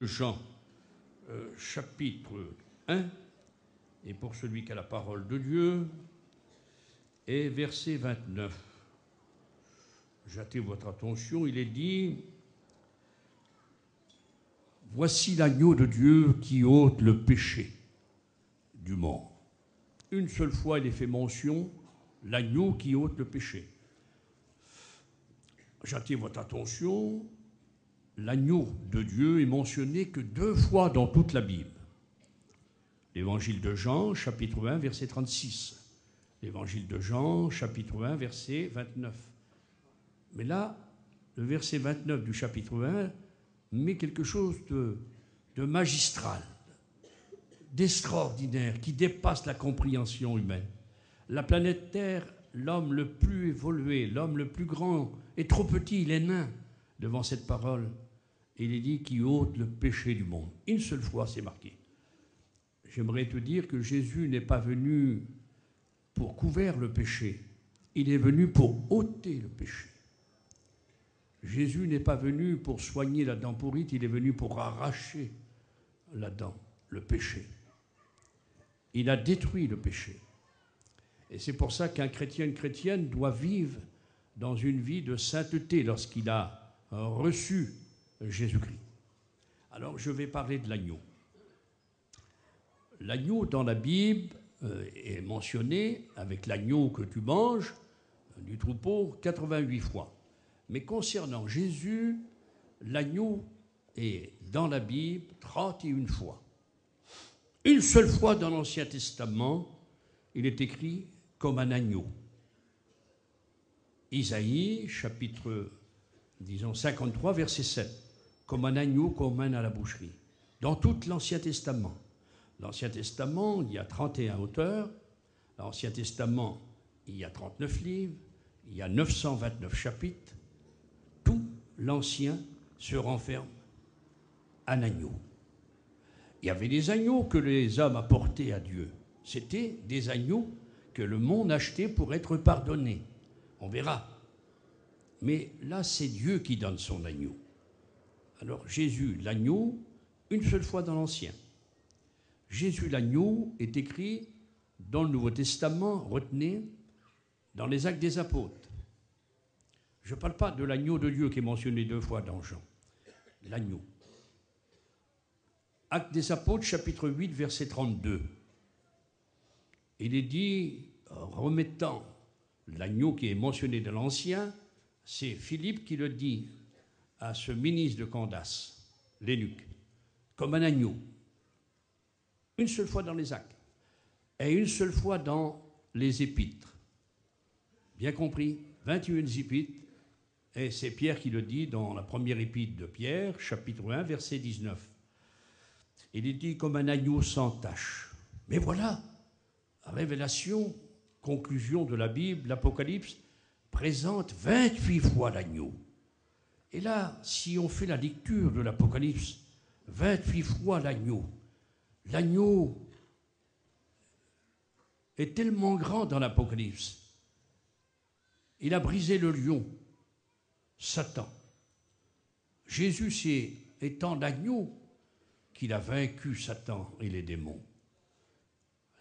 Jean, chapitre 1, et pour celui qui a la parole de Dieu, et verset 29. J'attire votre attention, il est dit « Voici l'agneau de Dieu qui ôte le péché du monde. » Une seule fois, il est fait mention, l'agneau qui ôte le péché. J'attire votre attention, l'agneau de Dieu est mentionné que 2 fois dans toute la Bible. L'évangile de Jean, chapitre 1, verset 36. L'évangile de Jean, chapitre 1, verset 29. Mais là, le verset 29 du chapitre 1 met quelque chose de magistral, d'extraordinaire, qui dépasse la compréhension humaine. La planète Terre, l'homme le plus évolué, l'homme le plus grand, est trop petit, il est nain devant cette parole. Il est dit qu'il ôte le péché du monde. Une seule fois, c'est marqué. J'aimerais te dire que Jésus n'est pas venu pour couvrir le péché. Il est venu pour ôter le péché. Jésus n'est pas venu pour soigner la dent pourrite, il est venu pour arracher la dent, le péché. Il a détruit le péché. Et c'est pour ça qu'un chrétien, une chrétienne doit vivre dans une vie de sainteté lorsqu'il a reçu Jésus-Christ. Alors, je vais parler de l'agneau. L'agneau dans la Bible est mentionné avec l'agneau que tu manges du troupeau 88 fois. Mais concernant Jésus, l'agneau est dans la Bible 31 fois. Une seule fois dans l'Ancien Testament, il est écrit comme un agneau. Isaïe, chapitre, 53, verset 7. Comme un agneau qu'on mène à la boucherie. Dans tout l'Ancien Testament. L'Ancien Testament, il y a 31 auteurs. L'Ancien Testament, il y a 39 livres. Il y a 929 chapitres. Tout l'Ancien se renferme en agneau. Il y avait des agneaux que les hommes apportaient à Dieu. C'était des agneaux que le monde achetait pour être pardonné. On verra. Mais là, c'est Dieu qui donne son agneau. Alors Jésus, l'agneau, une seule fois dans l'Ancien. Jésus, l'agneau, est écrit dans le Nouveau Testament, retenez, dans les Actes des Apôtres. Je ne parle pas de l'agneau de Dieu qui est mentionné 2 fois dans Jean. L'agneau. Actes des Apôtres, chapitre 8, verset 32. Il est dit, remettant l'agneau qui est mentionné dans l'Ancien, c'est Philippe qui le dit à ce ministre de Candace, l'eunuque, comme un agneau. Une seule fois dans les Actes et une seule fois dans les Épîtres. Bien compris, 21 épîtres, et c'est Pierre qui le dit dans la première épître de Pierre, chapitre 1, verset 19. Il est dit comme un agneau sans tache. Mais voilà, Révélation, conclusion de la Bible, l'Apocalypse, présente 28 fois l'agneau. Et là, si on fait la lecture de l'Apocalypse, 28 fois l'agneau. L'agneau est tellement grand dans l'Apocalypse. Il a brisé le lion, Satan. Jésus, étant l'agneau, qu'il a vaincu Satan et les démons.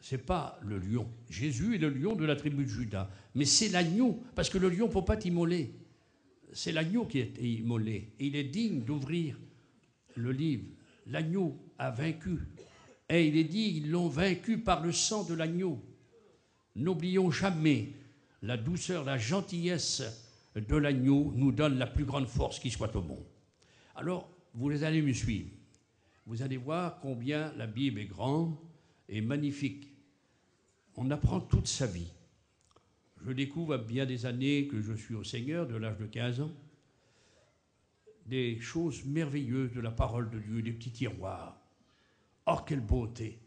Ce n'est pas le lion. Jésus est le lion de la tribu de Juda. Mais c'est l'agneau, parce que le lion ne peut pas t'immoler. C'est l'agneau qui est immolé. Et il est digne d'ouvrir le livre. L'agneau a vaincu. Et il est dit, ils l'ont vaincu par le sang de l'agneau. N'oublions jamais la douceur, la gentillesse de l'agneau nous donne la plus grande force qui soit au monde. Alors, vous allez me suivre. Vous allez voir combien la Bible est grande et magnifique. On apprend toute sa vie. Je découvre à bien des années que je suis au Seigneur, de l'âge de 15 ans, des choses merveilleuses de la parole de Dieu, des petits tiroirs. Oh, quelle beauté!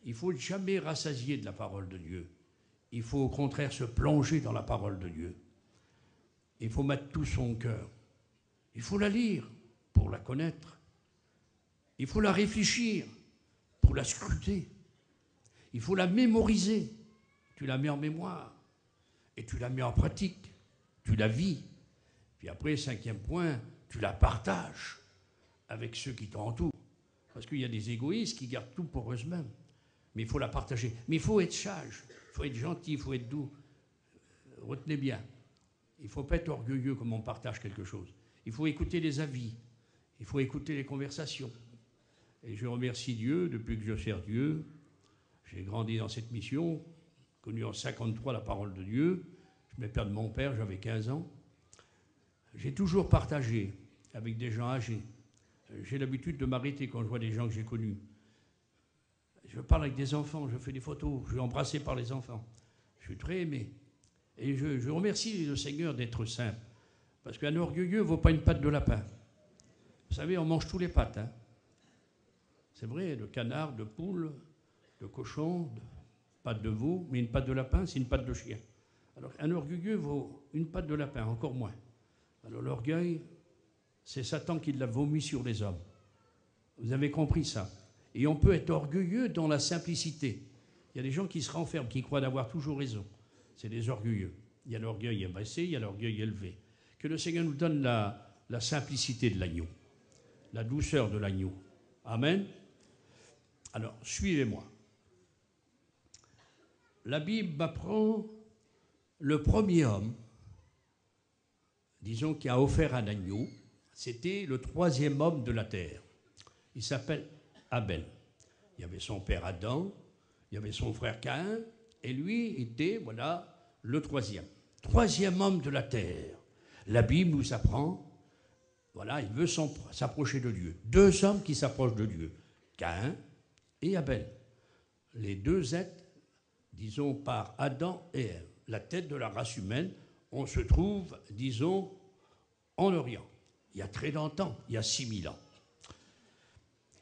Il ne faut jamais rassasier de la parole de Dieu. Il faut au contraire se plonger dans la parole de Dieu. Il faut mettre tout son cœur. Il faut la lire pour la connaître. Il faut la réfléchir pour la scruter. Il faut la mémoriser. Tu la mets en mémoire et tu la mets en pratique. Tu la vis. Puis après, 5e point, tu la partages avec ceux qui t'entourent. Parce qu'il y a des égoïstes qui gardent tout pour eux-mêmes. Mais il faut la partager. Mais il faut être sage, il faut être gentil, il faut être doux. Retenez bien, il ne faut pas être orgueilleux comme on partage quelque chose. Il faut écouter les avis, il faut écouter les conversations. Et je remercie Dieu, depuis que je sers Dieu, j'ai grandi dans cette mission, connu en 1953 la parole de Dieu. Je me perds de mon père, j'avais 15 ans. J'ai toujours partagé avec des gens âgés. J'ai l'habitude de m'arrêter quand je vois des gens que j'ai connus. Je parle avec des enfants, je fais des photos, je suis embrassé par les enfants. Je suis très aimé. Et je remercie le Seigneur d'être simple. Parce qu'un orgueilleux ne vaut pas une patte de lapin. Vous savez, on mange tous les pattes. Hein. C'est vrai, de canard, de poule, de cochon, de patte de veau, mais une patte de lapin, c'est une patte de chien. Alors un orgueilleux vaut une patte de lapin, encore moins. Alors l'orgueil, c'est Satan qui l'a vomi sur les hommes. Vous avez compris ça. Et on peut être orgueilleux dans la simplicité. Il y a des gens qui se renferment, qui croient d'avoir toujours raison. C'est des orgueilleux. Il y a l'orgueil abaissé, il y a l'orgueil élevé. Que le Seigneur nous donne la simplicité de l'agneau, la douceur de l'agneau. Amen. Alors, suivez-moi. La Bible m'apprend le premier homme, disons, qui a offert un agneau, c'était le troisième homme de la terre. Il s'appelle Abel. Il y avait son père Adam, il y avait son frère Caïn, et lui était, voilà, le troisième. Troisième homme de la terre. La Bible nous apprend, voilà, il veut s'approcher de Dieu. Deux hommes qui s'approchent de Dieu, Caïn et Abel. Les deux êtres, disons, par Adam et Ève. La tête de la race humaine, on se trouve, disons, en Orient. Il y a très longtemps, il y a 6000 ans.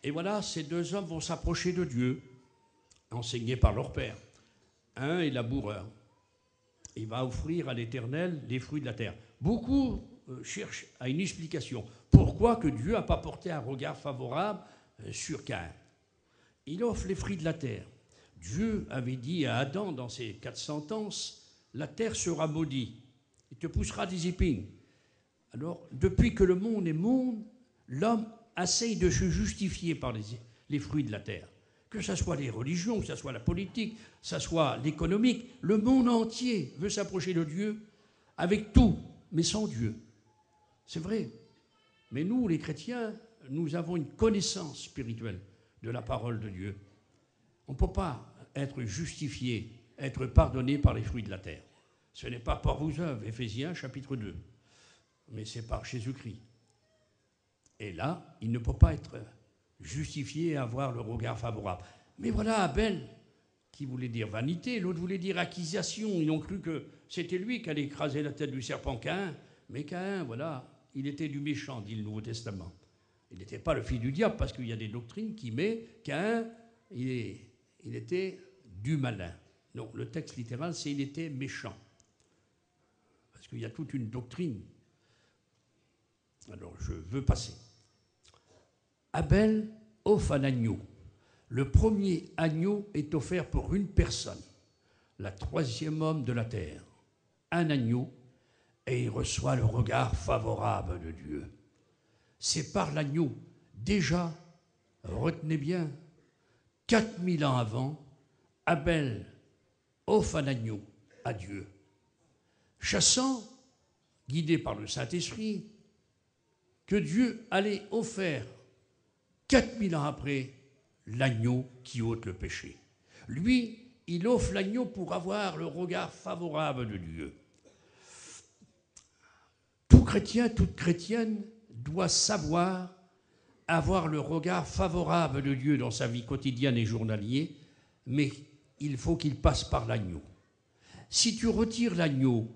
Et voilà, ces deux hommes vont s'approcher de Dieu, enseignés par leur père. Un est laboureur. Il va offrir à l'Éternel les fruits de la terre. Beaucoup cherchent à une explication. Pourquoi que Dieu n'a pas porté un regard favorable sur Caïn? Il offre les fruits de la terre. Dieu avait dit à Adam dans ses 4 sentences, la terre sera maudite, il te poussera des épines. Alors, depuis que le monde est monde, l'homme essaye de se justifier par les fruits de la terre. Que ce soit les religions, que ce soit la politique, que ce soit l'économique, le monde entier veut s'approcher de Dieu avec tout, mais sans Dieu. C'est vrai. Mais nous, les chrétiens, nous avons une connaissance spirituelle de la parole de Dieu. On ne peut pas être justifié, être pardonné par les fruits de la terre. Ce n'est pas par vos œuvres, Éphésiens chapitre 2, mais c'est par Jésus-Christ. Et là, il ne peut pas être justifié et avoir le regard favorable. Mais voilà Abel, qui voulait dire vanité, l'autre voulait dire accusation. Ils ont cru que c'était lui qui allait écraser la tête du serpent Caïn. Mais Caïn, voilà, il était du méchant, dit le Nouveau Testament. Il n'était pas le fils du diable, parce qu'il y a des doctrines qui mettent Caïn, il était du malin. Non, le texte littéral, c'est il était méchant. Parce qu'il y a toute une doctrine. Alors, je veux passer. Abel offre un agneau. Le premier agneau est offert pour une personne, la troisième homme de la terre. Un agneau, et il reçoit le regard favorable de Dieu. C'est par l'agneau. Déjà, retenez bien, 4000 ans avant, Abel offre un agneau à Dieu. Chassant, guidé par le Saint-Esprit, que Dieu allait offrir 4000 ans après l'agneau qui ôte le péché. Lui, il offre l'agneau pour avoir le regard favorable de Dieu. Tout chrétien, toute chrétienne doit savoir avoir le regard favorable de Dieu dans sa vie quotidienne et journalière, mais il faut qu'il passe par l'agneau. Si tu retires l'agneau,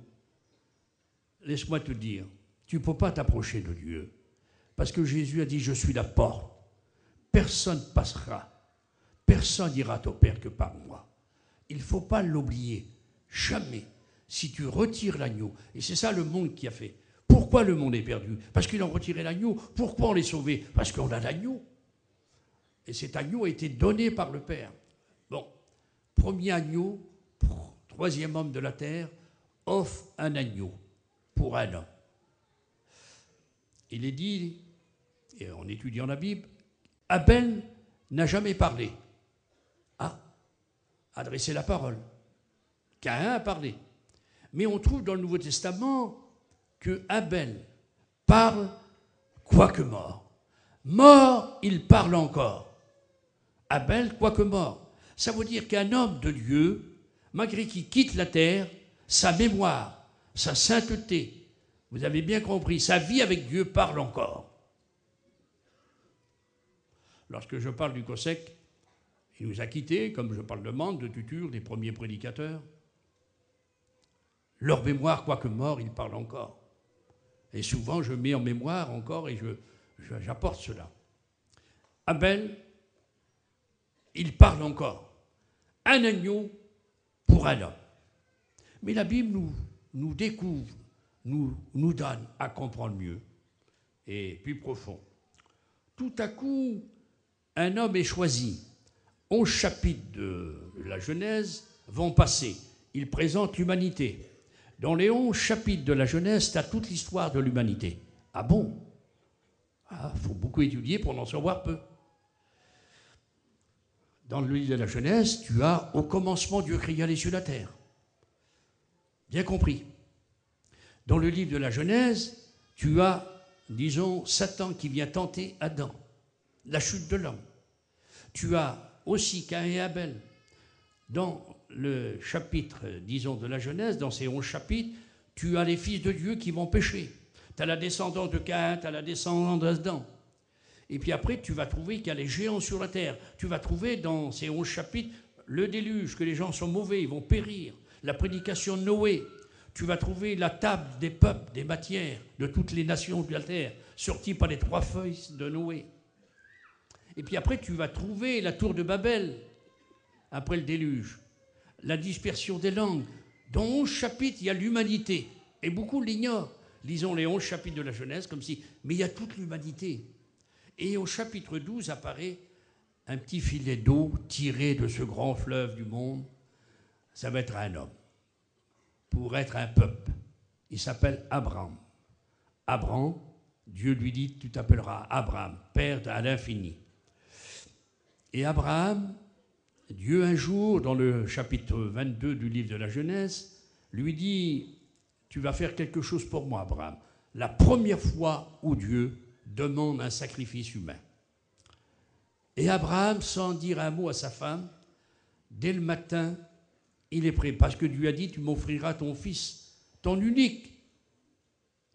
laisse-moi te dire, tu ne peux pas t'approcher de Dieu. Parce que Jésus a dit, je suis la porte. Personne ne passera. Personne n'ira au Père que par moi. Il ne faut pas l'oublier. Jamais. Si tu retires l'agneau, et c'est ça le monde qui a fait. Pourquoi le monde est perdu? Parce qu'ils ont retiré l'agneau. Pourquoi on l'est sauvé? Parce qu'on a l'agneau. Et cet agneau a été donné par le Père. Bon, premier agneau, troisième homme de la terre, offre un agneau pour un homme. Il est dit, et en étudiant la Bible, Abel n'a jamais parlé. Adressé la parole. Caïn a parlé. Mais on trouve dans le Nouveau Testament que Abel parle quoique mort. Mort, il parle encore. Abel, quoique mort. Ça veut dire qu'un homme de Dieu, malgré qu'il quitte la terre, sa mémoire, sa sainteté, vous avez bien compris, sa vie avec Dieu parle encore. Lorsque je parle du COSEC, il nous a quittés, comme je parle de Mende, de Tutur, des premiers prédicateurs. Leur mémoire, quoique mort, ils parlent encore. Et souvent, je mets en mémoire encore et j'apporte cela. Abel, il parle encore. Un agneau pour un homme. Mais la Bible nous découvre, nous donne à comprendre mieux et plus profond. Tout à coup, un homme est choisi. 11 chapitres de la Genèse vont passer. Ils présentent l'humanité. Dans les 11 chapitres de la Genèse, tu as toute l'histoire de l'humanité. Ah bon? Faut beaucoup étudier pour en savoir peu. Dans le livre de la Genèse, tu as au commencement Dieu créa les cieux et la terre. Bien compris. Dans le livre de la Genèse, tu as, disons, Satan qui vient tenter Adam, la chute de l'homme. Tu as aussi Caïn et Abel. Dans le chapitre, disons, de la Genèse, dans ces 11 chapitres, tu as les fils de Dieu qui vont pécher. Tu as la descendance de Caïn, tu as la descendance d'Adam. Et puis après, tu vas trouver qu'il y a les géants sur la terre. Tu vas trouver dans ces 11 chapitres le déluge, que les gens sont mauvais, ils vont périr. La prédication de Noé. Tu vas trouver la table des peuples, des matières, de toutes les nations de la terre, sortie par les 3 feuilles de Noé. Et puis après, tu vas trouver la tour de Babel, après le déluge. La dispersion des langues. Dans 11 chapitres, il y a l'humanité. Et beaucoup l'ignorent. Lisons les 11 chapitres de la Genèse comme si... Mais il y a toute l'humanité. Et au chapitre 12 apparaît un petit filet d'eau tiré de ce grand fleuve du monde. Ça va être un homme. Pour être un peuple. Il s'appelle Abraham. Abraham, Dieu lui dit, tu t'appelleras Abraham, père à l'infini. Et Abraham, Dieu un jour, dans le chapitre 22 du livre de la Genèse, lui dit, tu vas faire quelque chose pour moi, Abraham. La première fois où Dieu demande un sacrifice humain. Et Abraham, sans dire un mot à sa femme, dès le matin, il est prêt, parce que Dieu a dit, tu m'offriras ton fils, ton unique.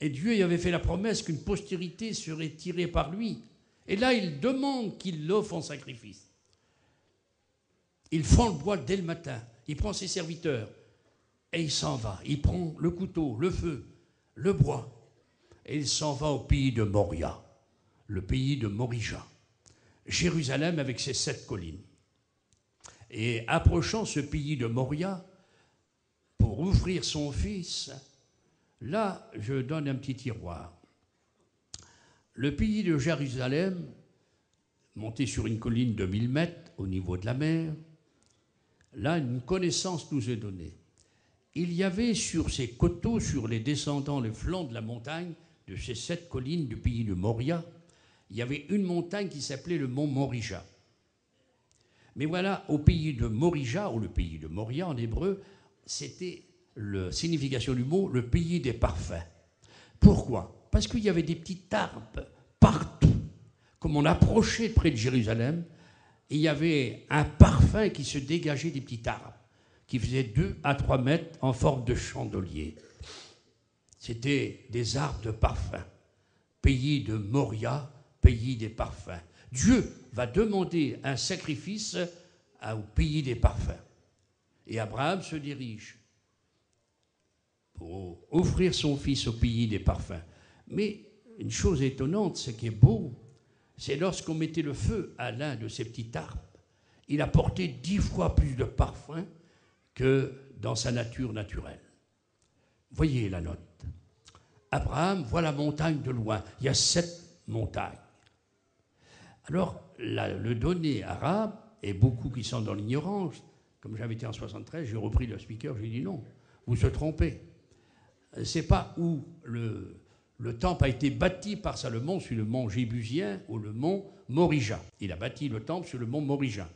Et Dieu y avait fait la promesse qu'une postérité serait tirée par lui. Et là, il demande qu'il l'offre en sacrifice. Il fend le bois dès le matin. Il prend ses serviteurs et il s'en va. Il prend le couteau, le feu, le bois. Et il s'en va au pays de Moria, le pays de Morija. Jérusalem avec ses 7 collines. Et approchant ce pays de Moria, pour offrir son fils, là, je donne un petit tiroir. Le pays de Jérusalem, monté sur une colline de 1000 mètres au niveau de la mer, là, une connaissance nous est donnée. Il y avait sur ces coteaux, sur les descendants, les flancs de la montagne, de ces 7 collines du pays de Moria, il y avait une montagne qui s'appelait le mont Morija. Mais voilà, au pays de Morija, ou le pays de Moria en hébreu, c'était la signification du mot, le pays des parfums. Pourquoi? Parce qu'il y avait des petites arbres partout. Comme on approchait près de Jérusalem, il y avait un parfum qui se dégageait des petits arbres, qui faisaient 2 à 3 mètres en forme de chandelier. C'était des arbres de parfum. Pays de Moria, pays des parfums. Dieu va demander un sacrifice au pays des parfums. Et Abraham se dirige pour offrir son fils au pays des parfums. Mais une chose étonnante, ce qui est beau, c'est lorsqu'on mettait le feu à l'un de ces petits arbres, il apportait 10 fois plus de parfum que dans sa nature naturelle. Voyez la note. Abraham voit la montagne de loin. Il y a 7 montagnes. Alors, le donné arabe, et beaucoup qui sont dans l'ignorance, comme j'avais été en 73, j'ai repris le speaker, j'ai dit non, vous se trompez. C'est pas où Le temple a été bâti par Salomon sur le mont Jébusien ou le mont Morija. Il a bâti le temple sur le mont Morija.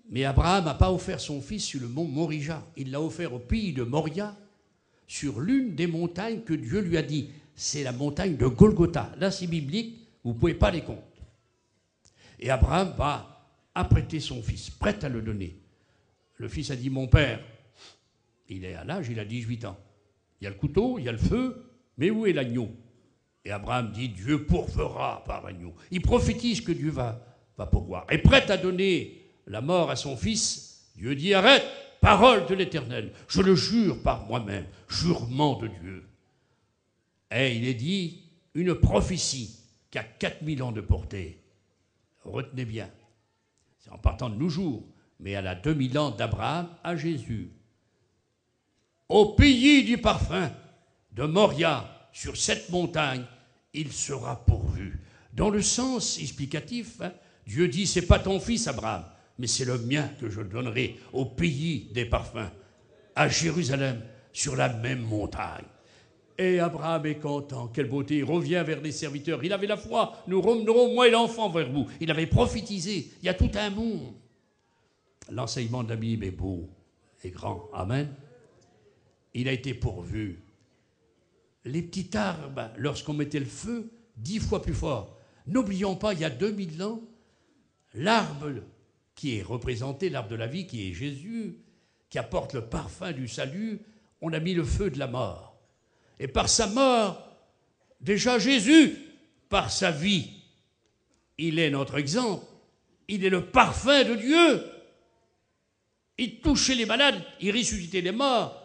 Mais Abraham n'a pas offert son fils sur le mont Morija. Il l'a offert au pays de Moria, sur l'une des montagnes que Dieu lui a dit. C'est la montagne de Golgotha. Là, c'est biblique, vous ne pouvez pas les compter. Et Abraham va apprêter son fils, prêt à le donner. Le fils a dit, mon père, il est à l'âge, il a 18 ans. Il y a le couteau, il y a le feu, mais où est l'agneau? Et Abraham dit, Dieu pourfera par l'agneau. Il prophétise que Dieu va pourvoir. Et prêt à donner la mort à son fils, Dieu dit, arrête, parole de l'Éternel, je le jure par moi-même, jurement de Dieu. Et il est dit, une prophétie qui a 4000 ans de portée. Retenez bien, c'est en partant de nos jours, mais elle a 2000 ans d'Abraham à Jésus. Au pays du parfum de Moria, sur cette montagne, il sera pourvu. Dans le sens explicatif, Dieu dit, c'est pas ton fils Abraham, mais c'est le mien que je donnerai au pays des parfums, à Jérusalem, sur la même montagne. Et Abraham est content, quelle beauté, il revient vers les serviteurs, il avait la foi, nous reviendrons, moi et l'enfant, vers vous. Il avait prophétisé, il y a tout un monde. L'enseignement de la Bible est beau et grand, amen. Il a été pourvu. Les petits arbres, lorsqu'on mettait le feu, 10 fois plus fort. N'oublions pas, il y a 2000 ans, l'arbre qui est représenté, l'arbre de la vie, qui est Jésus, qui apporte le parfum du salut, on a mis le feu de la mort. Et par sa mort, déjà Jésus, par sa vie, il est notre exemple. Il est le parfum de Dieu. Il touchait les malades, il ressuscitait les morts.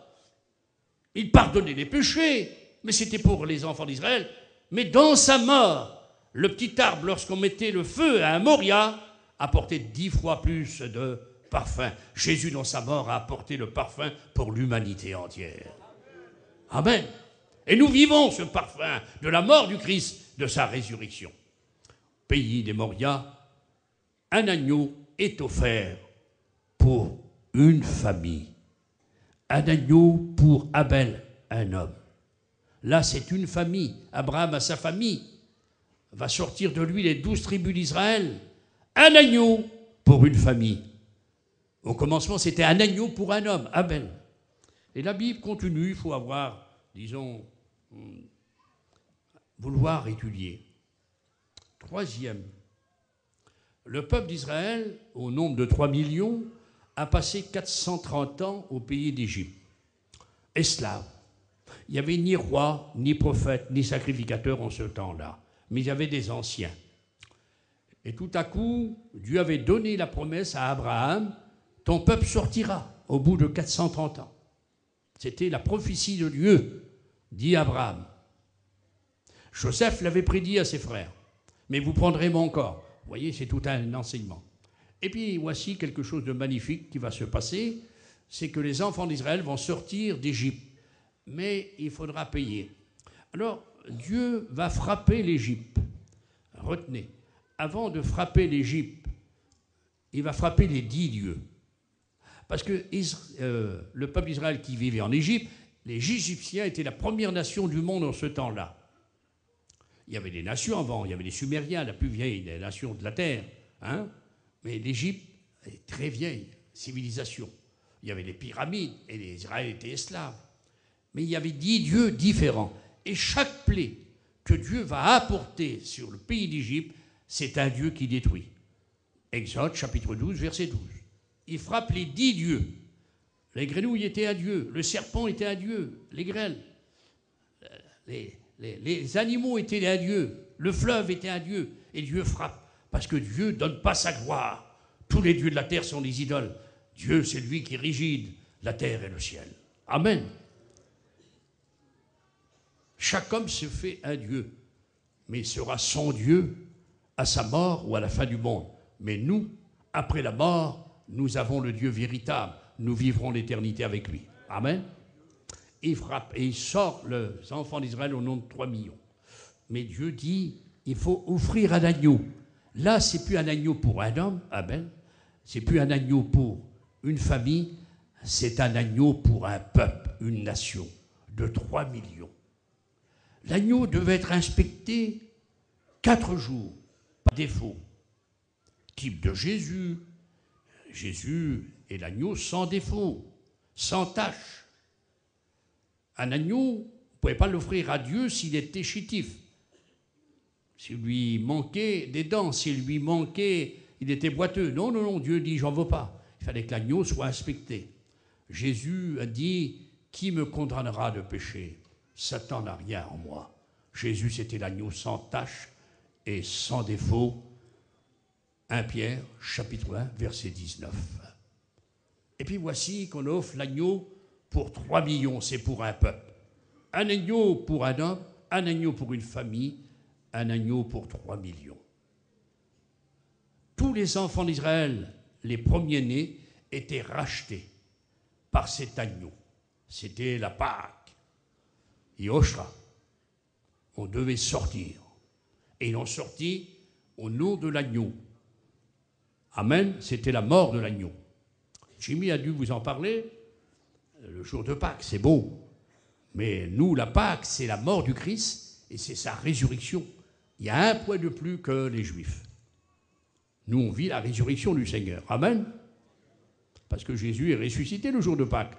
Il pardonnait les péchés, mais c'était pour les enfants d'Israël. Mais dans sa mort, le petit arbre, lorsqu'on mettait le feu à un Moria, apportait 10 fois plus de parfum. Jésus, dans sa mort, a apporté le parfum pour l'humanité entière. Amen. Et nous vivons ce parfum de la mort du Christ, de sa résurrection. Pays des Moria, un agneau est offert pour une famille. Un agneau pour Abel, un homme. Là, c'est une famille. Abraham a sa famille. Va sortir de lui les 12 tribus d'Israël. Un agneau pour une famille. Au commencement, c'était un agneau pour un homme, Abel. Et la Bible continue, il faut avoir, disons, vouloir étudier. Troisième, le peuple d'Israël, au nombre de 3 millions, a passé 430 ans au pays d'Égypte. Esclaves. Il n'y avait ni roi, ni prophète, ni sacrificateur en ce temps-là. Mais il y avait des anciens. Et tout à coup, Dieu avait donné la promesse à Abraham, ton peuple sortira au bout de 430 ans. C'était la prophétie de Dieu, dit Abraham. Joseph l'avait prédit à ses frères. Mais vous prendrez mon corps. Vous voyez, c'est tout un enseignement. Et puis, voici quelque chose de magnifique qui va se passer, c'est que les enfants d'Israël vont sortir d'Égypte. Mais il faudra payer. Alors, Dieu va frapper l'Égypte. Retenez, avant de frapper l'Égypte, il va frapper les 10 dieux. Parce que le peuple d'Israël qui vivait en Égypte, les Égyptiens étaient la première nation du monde en ce temps-là. Il y avait des nations avant, il y avait les Sumériens, la plus vieille des nations de la terre. Hein? Mais l'Égypte est très vieille civilisation. Il y avait les pyramides et les Israéliens étaient esclaves. Mais il y avait 10 dieux différents. Et chaque plaie que Dieu va apporter sur le pays d'Égypte, c'est un Dieu qui détruit. Exode, chapitre 12, verset 12. Il frappe les 10 dieux. Les grenouilles étaient un dieu, le serpent était un dieu, les grêles, les animaux étaient un dieu, le fleuve était un dieu, et Dieu frappe. Parce que Dieu ne donne pas sa gloire. Tous les dieux de la terre sont des idoles. Dieu, c'est lui qui régit la terre et le ciel. Amen. Chaque homme se fait un Dieu, mais il sera son Dieu à sa mort ou à la fin du monde. Mais nous, après la mort, nous avons le Dieu véritable. Nous vivrons l'éternité avec lui. Amen. Il frappe et il sort les enfants d'Israël au nom de 3 millions. Mais Dieu dit, il faut offrir un agneau. Là, c'est plus un agneau pour un homme, Abel. C'est plus un agneau pour une famille. C'est un agneau pour un peuple, une nation de 3 millions. L'agneau devait être inspecté 4 jours, par défaut. Type de Jésus. Jésus est l'agneau sans défaut, sans tache. Un agneau, vous ne pouvez pas l'offrir à Dieu s'il était chétif. S'il lui manquait des dents, s'il lui manquait, il était boiteux. Non, non, non, Dieu dit, j'en veux pas. Il fallait que l'agneau soit inspecté. Jésus a dit, qui me condamnera de péché? Satan n'a rien en moi. Jésus, c'était l'agneau sans tache et sans défaut. 1 Pierre, chapitre 1, verset 19. Et puis voici qu'on offre l'agneau pour 3 millions, c'est pour un peuple. Un agneau pour un homme, un agneau pour une famille, un agneau pour 3 millions. Tous les enfants d'Israël, les premiers-nés, étaient rachetés par cet agneau. C'était la Pâque. Yoshra. On devait sortir. Et ils ont sorti au nom de l'agneau. Amen, c'était la mort de l'agneau. Jimmy a dû vous en parler. Le jour de Pâques, c'est beau. Mais nous, la Pâque, c'est la mort du Christ et c'est sa résurrection. Il y a un point de plus que les Juifs. Nous, on vit la résurrection du Seigneur. Amen. Parce que Jésus est ressuscité le jour de Pâques.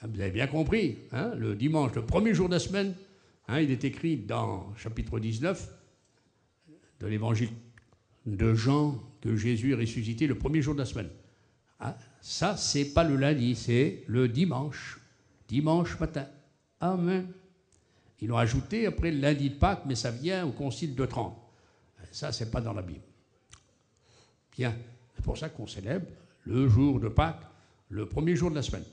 Vous avez bien compris, hein, le dimanche, le premier jour de la semaine, hein, il est écrit dans chapitre 19 de l'évangile de Jean que Jésus est ressuscité le premier jour de la semaine. Hein, ça, c'est pas le lundi, c'est le dimanche matin. Amen. Ils l'ont ajouté après le lundi de Pâques, mais ça vient au concile de Trente. Ça, c'est pas dans la Bible. Bien, c'est pour ça qu'on célèbre le jour de Pâques, le premier jour de la semaine.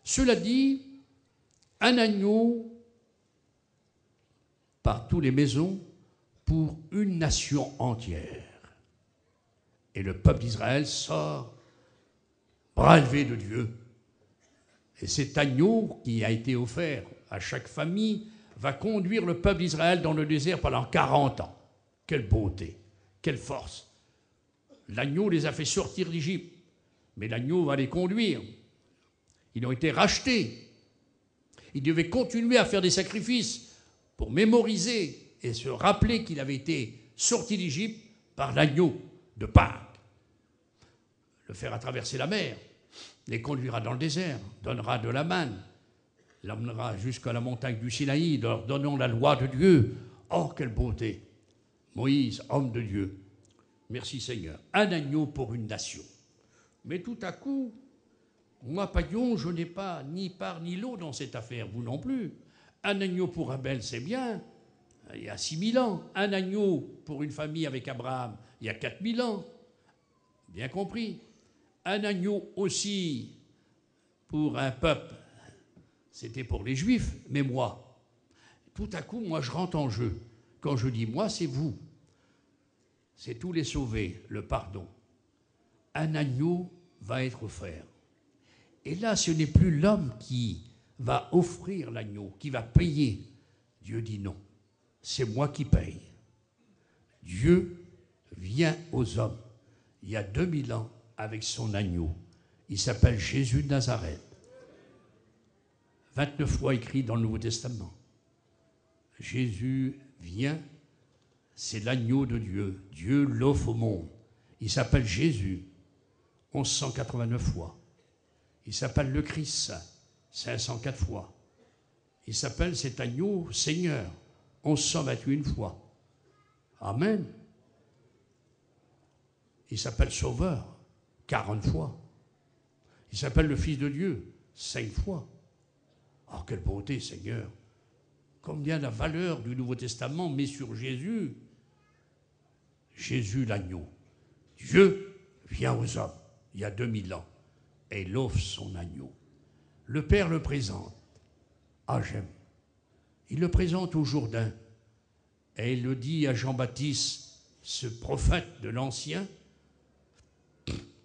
Cela dit, un agneau par toutes les maisons pour une nation entière. Et le peuple d'Israël sort, bras élevés de Dieu. Et cet agneau qui a été offert à chaque famille va conduire le peuple d'Israël dans le désert pendant 40 ans. Quelle beauté, quelle force. L'agneau les a fait sortir d'Égypte, mais l'agneau va les conduire. Ils ont été rachetés. Ils devaient continuer à faire des sacrifices pour mémoriser et se rappeler qu'il avait été sorti d'Égypte par l'agneau de Pâques. Le fera traverser la mer, les conduira dans le désert, donnera de la manne, l'emmènera jusqu'à la montagne du Sinaï, leur donnant la loi de Dieu. Oh, quelle beauté! Moïse, homme de Dieu. Merci Seigneur. Un agneau pour une nation. Mais tout à coup, moi, Paillon, je n'ai pas ni part ni lot dans cette affaire, vous non plus. Un agneau pour Abel, c'est bien, il y a 6000 ans. Un agneau pour une famille avec Abraham, il y a 4000 ans. Bien compris. Un agneau aussi pour un peuple, c'était pour les Juifs, mais moi. Tout à coup, moi, je rentre en jeu. Quand je dis moi, c'est vous. C'est tous les sauvés, le pardon. Un agneau va être offert. Et là, ce n'est plus l'homme qui va offrir l'agneau, qui va payer. Dieu dit non, c'est moi qui paye. Dieu vient aux hommes, il y a 2000 ans, avec son agneau. Il s'appelle Jésus de Nazareth. 29 fois écrit dans le Nouveau Testament. Jésus vient, c'est l'agneau de Dieu. Dieu l'offre au monde. Il s'appelle Jésus, 1189 fois. Il s'appelle le Christ, 504 fois. Il s'appelle cet agneau Seigneur, 1121 fois. Amen. Il s'appelle Sauveur, 40 fois. Il s'appelle le Fils de Dieu, 5 fois. Oh, quelle beauté, Seigneur. Combien la valeur du Nouveau Testament met sur Jésus. Jésus l'agneau. Dieu vient aux hommes, il y a 2000 ans. Et il offre son agneau. Le Père le présente. Ah, j'aime. Il le présente au Jourdain. Et il le dit à Jean-Baptiste, ce prophète de l'Ancien,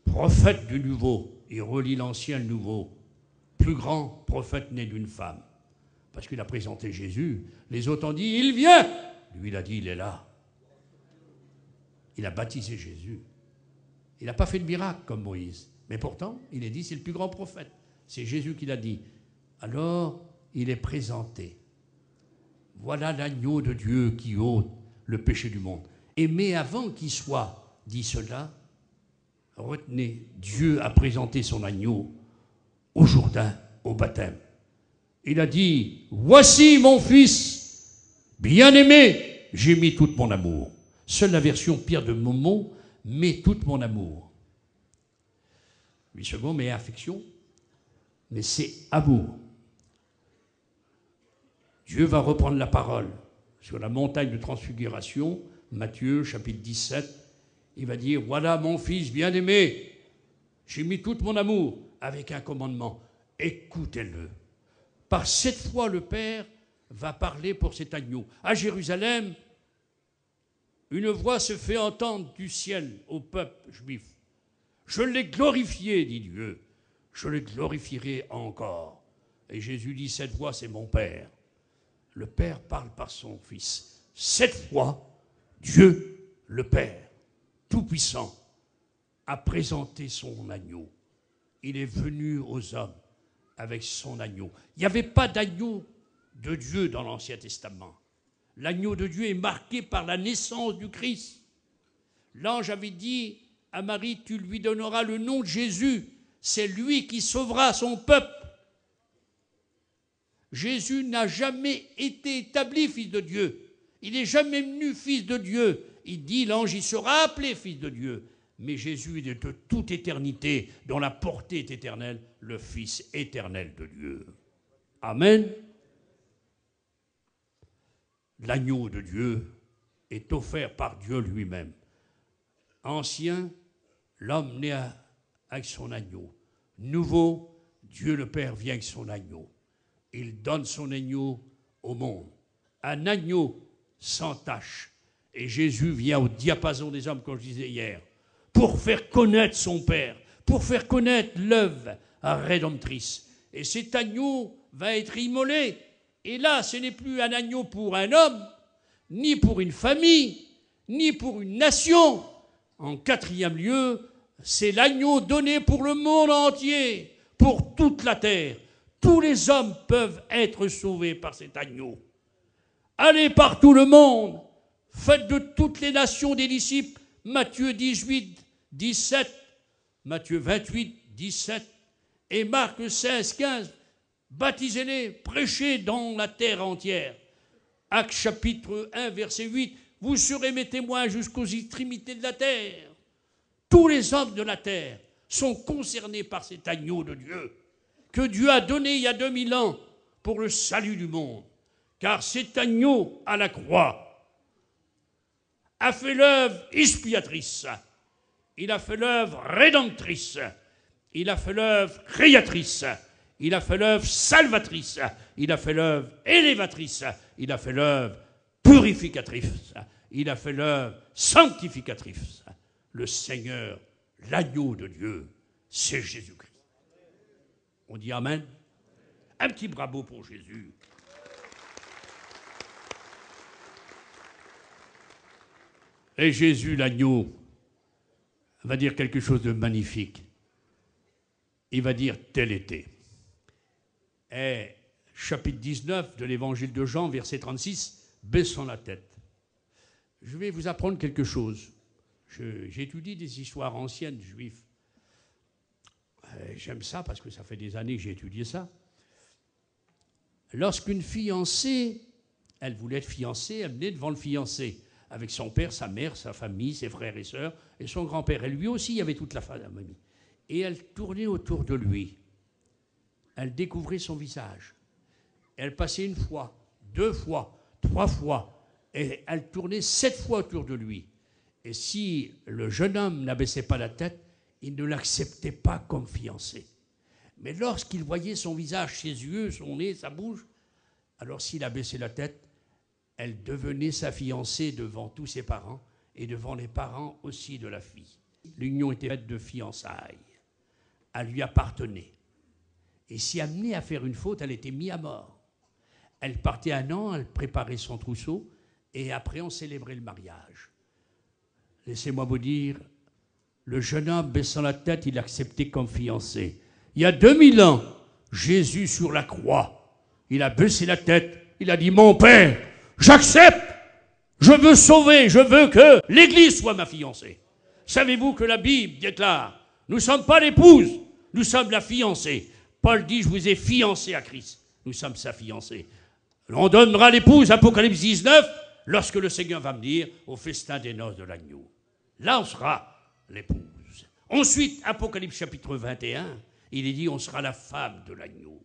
prophète du Nouveau. Il relie l'Ancien et le Nouveau. Plus grand prophète né d'une femme. Parce qu'il a présenté Jésus. Les autres ont dit, il vient. Lui, il a dit, il est là. Il a baptisé Jésus. Il n'a pas fait de miracle comme Moïse. Mais pourtant, il est dit, c'est le plus grand prophète. C'est Jésus qui l'a dit. Alors, il est présenté. voilà l'agneau de Dieu qui ôte le péché du monde. Mais avant qu'il soit dit cela, retenez, Dieu a présenté son agneau au Jourdain, au baptême. Il a dit, voici mon fils, bien-aimé, j'ai mis tout mon amour. Seule la version Pierre de Momont met tout mon amour. 8 secondes, mais affection, mais c'est amour. Dieu va reprendre la parole sur la montagne de transfiguration, Matthieu chapitre 17. Il va dire, voilà mon fils bien-aimé, j'ai mis tout mon amour avec un commandement, écoutez-le. Par cette fois, le Père va parler pour cet agneau. À Jérusalem, une voix se fait entendre du ciel au peuple juif. Je l'ai glorifié, dit Dieu, je le glorifierai encore. Et Jésus dit, cette voix, c'est mon Père. Le Père parle par son Fils. Cette fois, Dieu, le Père, Tout-Puissant, a présenté son agneau. Il est venu aux hommes avec son agneau. Il n'y avait pas d'agneau de Dieu dans l'Ancien Testament. L'agneau de Dieu est marqué par la naissance du Christ. L'ange avait dit à Marie, tu lui donneras le nom de Jésus. C'est lui qui sauvera son peuple. Jésus n'a jamais été établi fils de Dieu. Il n'est jamais venu fils de Dieu. Il dit, l'ange, il sera appelé fils de Dieu. Mais Jésus est de toute éternité, dont la portée est éternelle, le Fils éternel de Dieu. Amen. L'agneau de Dieu est offert par Dieu lui-même. Ancien, l'homme naît avec son agneau. Nouveau, Dieu le Père vient avec son agneau. Il donne son agneau au monde. Un agneau sans tache. Et Jésus vient au diapason des hommes, comme je disais hier, pour faire connaître son Père, pour faire connaître l'œuvre rédemptrice. Et cet agneau va être immolé. Et là, ce n'est plus un agneau pour un homme, ni pour une famille, ni pour une nation. En quatrième lieu, c'est l'agneau donné pour le monde entier, pour toute la terre. Tous les hommes peuvent être sauvés par cet agneau. Allez par tout le monde, faites de toutes les nations des disciples. Matthieu 18, 17, Matthieu 28, 17 et Marc 16, 15. Baptisez-les, prêchez dans la terre entière. Actes chapitre 1, verset 8. Vous serez mes témoins jusqu'aux extrémités de la terre. Tous les hommes de la terre sont concernés par cet agneau de Dieu que Dieu a donné il y a 2000 ans pour le salut du monde. Car cet agneau à la croix a fait l'œuvre expiatrice, il a fait l'œuvre rédemptrice, il a fait l'œuvre créatrice, il a fait l'œuvre salvatrice, il a fait l'œuvre élévatrice, il a fait l'œuvre purificatrice, il a fait l'œuvre sanctificatrice. Le Seigneur, l'agneau de Dieu, c'est Jésus-Christ. On dit Amen. Un petit bravo pour Jésus. Et Jésus, l'agneau, va dire quelque chose de magnifique. Il va dire tel était. Et chapitre 19 de l'évangile de Jean, verset 36, baissant la tête. Je vais vous apprendre quelque chose. J'étudie des histoires anciennes juives. J'aime ça parce que ça fait des années que j'ai étudié ça. Lorsqu'une fiancée, elle voulait être fiancée, elle venait devant le fiancé, avec son père, sa mère, sa famille, ses frères et sœurs, et son grand-père. Et lui aussi, il y avait toute la famille. Et elle tournait autour de lui. Elle découvrait son visage. Elle passait une fois, 2 fois, 3 fois, et elle tournait 7 fois autour de lui. Et si le jeune homme n'abaissait pas la tête, il ne l'acceptait pas comme fiancé. Mais lorsqu'il voyait son visage, ses yeux, son nez, sa bouche, alors s'il abaissait la tête, elle devenait sa fiancée devant tous ses parents et devant les parents aussi de la fille. L'union était faite de fiançailles. Elle lui appartenait. Et si amenée à faire une faute, elle était mise à mort. Elle partait 1 an, elle préparait son trousseau, et après on célébrait le mariage. Laissez-moi vous dire, le jeune homme baissant la tête, il acceptait comme fiancé. Il y a 2000 ans, Jésus sur la croix, il a baissé la tête Il a dit, mon Père, j'accepte, je veux sauver, je veux que l'Église soit ma fiancée. Savez-vous que la Bible déclare, nous ne sommes pas l'épouse, nous sommes la fiancée. Paul dit, je vous ai fiancé à Christ. Nous sommes sa fiancée. On donnera l'épouse, Apocalypse 19, lorsque le Seigneur va venir au festin des noces de l'agneau. Là, on sera l'épouse. Ensuite, Apocalypse chapitre 21, il est dit, on sera la femme de l'agneau.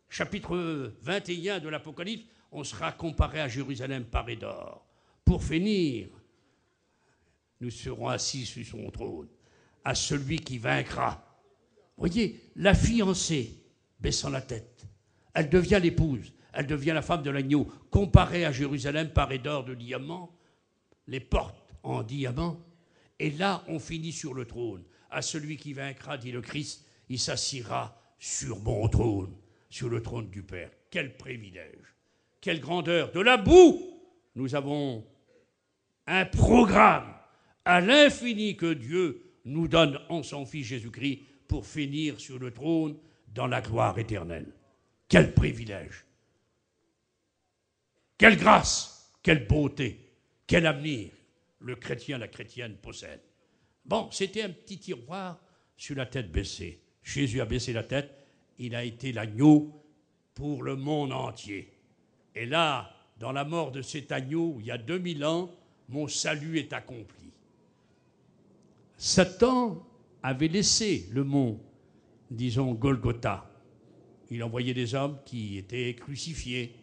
Chapitre 21 de l'Apocalypse, on sera comparé à Jérusalem parée d'or. Pour finir, nous serons assis sur son trône, à celui qui vaincra. Voyez, la fiancée, baissant la tête, elle devient l'épouse, elle devient la femme de l'agneau, comparée à Jérusalem parée d'or, de diamants, les portes en diamants. Et là, on finit sur le trône. À celui qui vaincra, dit le Christ, il s'assiera sur mon trône, sur le trône du Père. Quel privilège, quelle grandeur. De la boue, nous avons un programme à l'infini que Dieu nous donne en son Fils Jésus-Christ pour finir sur le trône dans la gloire éternelle. Quel privilège, quelle grâce, quelle beauté, quel avenir le chrétien, la chrétienne possède. Bon, c'était un petit tiroir sur la tête baissée. Jésus a baissé la tête, il a été l'agneau pour le monde entier. Et là, dans la mort de cet agneau, il y a 2000 ans, mon salut est accompli. Satan avait laissé le mont, disons, Golgotha. Il envoyait des hommes qui étaient crucifiés.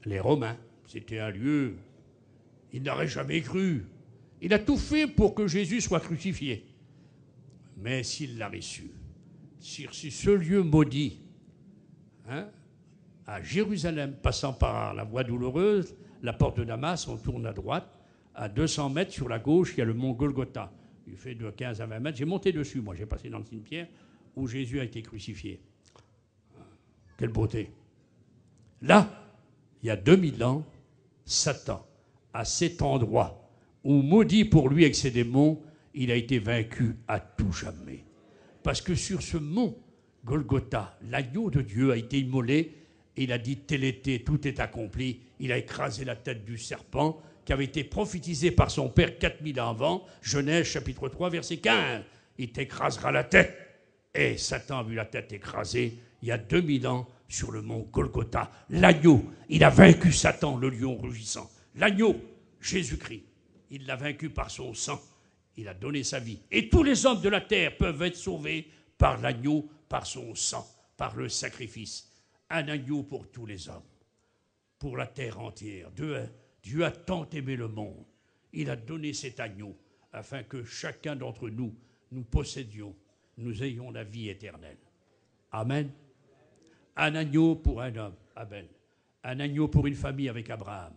Les Romains, c'était un lieu, il n'aurait jamais cru. Il a tout fait pour que Jésus soit crucifié. Mais s'il l'avait su, sur ce lieu maudit, à Jérusalem, passant par la voie douloureuse, la porte de Damas, on tourne à droite, à 200 mètres sur la gauche, il y a le mont Golgotha. Il fait de 15 à 20 mètres. J'ai monté dessus, moi, j'ai passé dans le cimetière où Jésus a été crucifié. Quelle beauté. Là, il y a 2000 ans, Satan, à cet endroit où, maudit pour lui avec ses démons, il a été vaincu à tout jamais. Parce que sur ce mont Golgotha, l'agneau de Dieu a été immolé et il a dit, tel était, tout est accompli. Il a écrasé la tête du serpent qui avait été prophétisé par son père 4000 ans avant, Genèse chapitre 3, verset 15. Il t'écrasera la tête. Et Satan a vu la tête écrasée il y a 2000 ans sur le mont Golgotha. L'agneau, il a vaincu Satan, le lion rugissant. L'agneau, Jésus-Christ, il l'a vaincu par son sang. Il a donné sa vie. Et tous les hommes de la terre peuvent être sauvés par l'agneau, par son sang, par le sacrifice. Un agneau pour tous les hommes, pour la terre entière. Dieu a tant aimé le monde. Il a donné cet agneau afin que chacun d'entre nous, nous possédions, nous ayons la vie éternelle. Amen. Un agneau pour un homme, Abel. Un agneau pour une famille avec Abraham.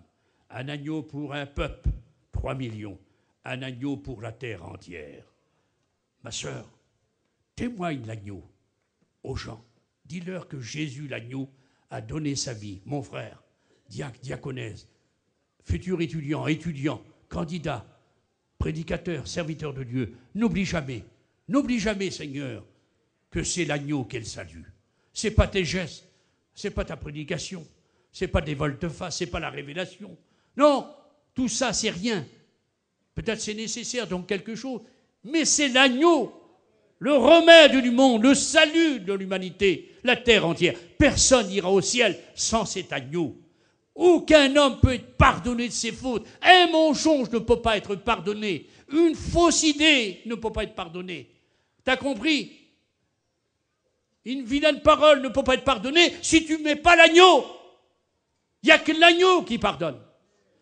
Un agneau pour un peuple, 3 millions. Un agneau pour la terre entière. Ma sœur, témoigne l'agneau aux gens. Dis-leur que Jésus, l'agneau, a donné sa vie. Mon frère, diaconèse, futur étudiant, candidat, prédicateur, serviteur de Dieu, n'oublie jamais, Seigneur, que c'est l'agneau qu'est le salut. Ce n'est pas tes gestes, ce n'est pas ta prédication, ce n'est pas des volte-face, ce n'est pas la révélation. Non, tout ça, c'est rien. Peut-être c'est nécessaire, donc quelque chose, mais c'est l'agneau, le remède du monde, le salut de l'humanité, la terre entière. Personne n'ira au ciel sans cet agneau. Aucun homme peut être pardonné de ses fautes. Un mensonge ne peut pas être pardonné. Une fausse idée ne peut pas être pardonnée. T'as compris? Une vilaine parole ne peut pas être pardonnée si tu ne mets pas l'agneau. Il n'y a que l'agneau qui pardonne.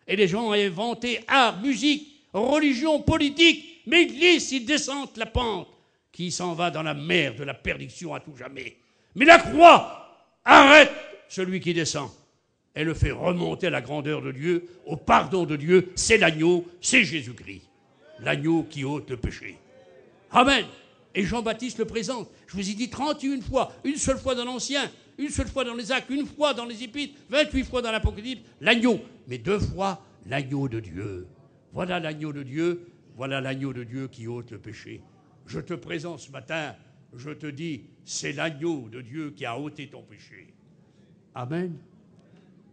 Et les gens ont inventé art, musique, religion, politique, mais ils descendent la pente qui s'en va dans la mer de la perdition à tout jamais. Mais la croix arrête celui qui descend. Elle le fait remonter à la grandeur de Dieu, au pardon de Dieu. C'est l'agneau, c'est Jésus-Christ. L'agneau qui ôte le péché. Amen. Et Jean-Baptiste le présente. Je vous ai dit 31 fois, une seule fois dans l'Ancien, une seule fois dans les Actes, une fois dans les Épîtres, 28 fois dans l'Apocalypse, l'agneau. Mais 2 fois, l'agneau de Dieu. Voilà l'agneau de Dieu qui ôte le péché. Je te présente ce matin, je te dis, c'est l'agneau de Dieu qui a ôté ton péché. Amen.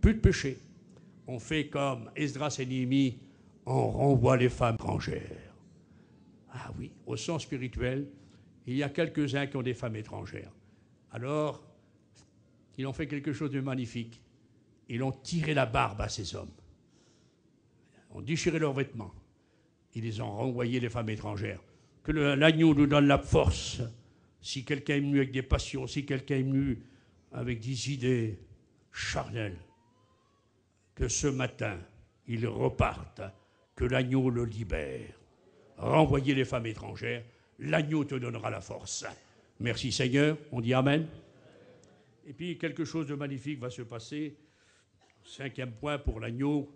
plus de péché. On fait comme Esdras et Néhémie, on renvoie les femmes étrangères. Ah oui, au sens spirituel, il y a quelques-uns qui ont des femmes étrangères. Alors, ils ont fait quelque chose de magnifique. Ils ont tiré la barbe à ces hommes. Ils ont déchiré leurs vêtements. Ils les ont renvoyés, les femmes étrangères. Que l'agneau nous donne la force. Si quelqu'un est venu avec des passions, si quelqu'un est venu avec des idées charnelles, que ce matin, il reparte, que l'agneau le libère. Renvoyez les femmes étrangères, l'agneau te donnera la force. Merci Seigneur, on dit Amen. Et puis quelque chose de magnifique va se passer. 5e point pour l'agneau,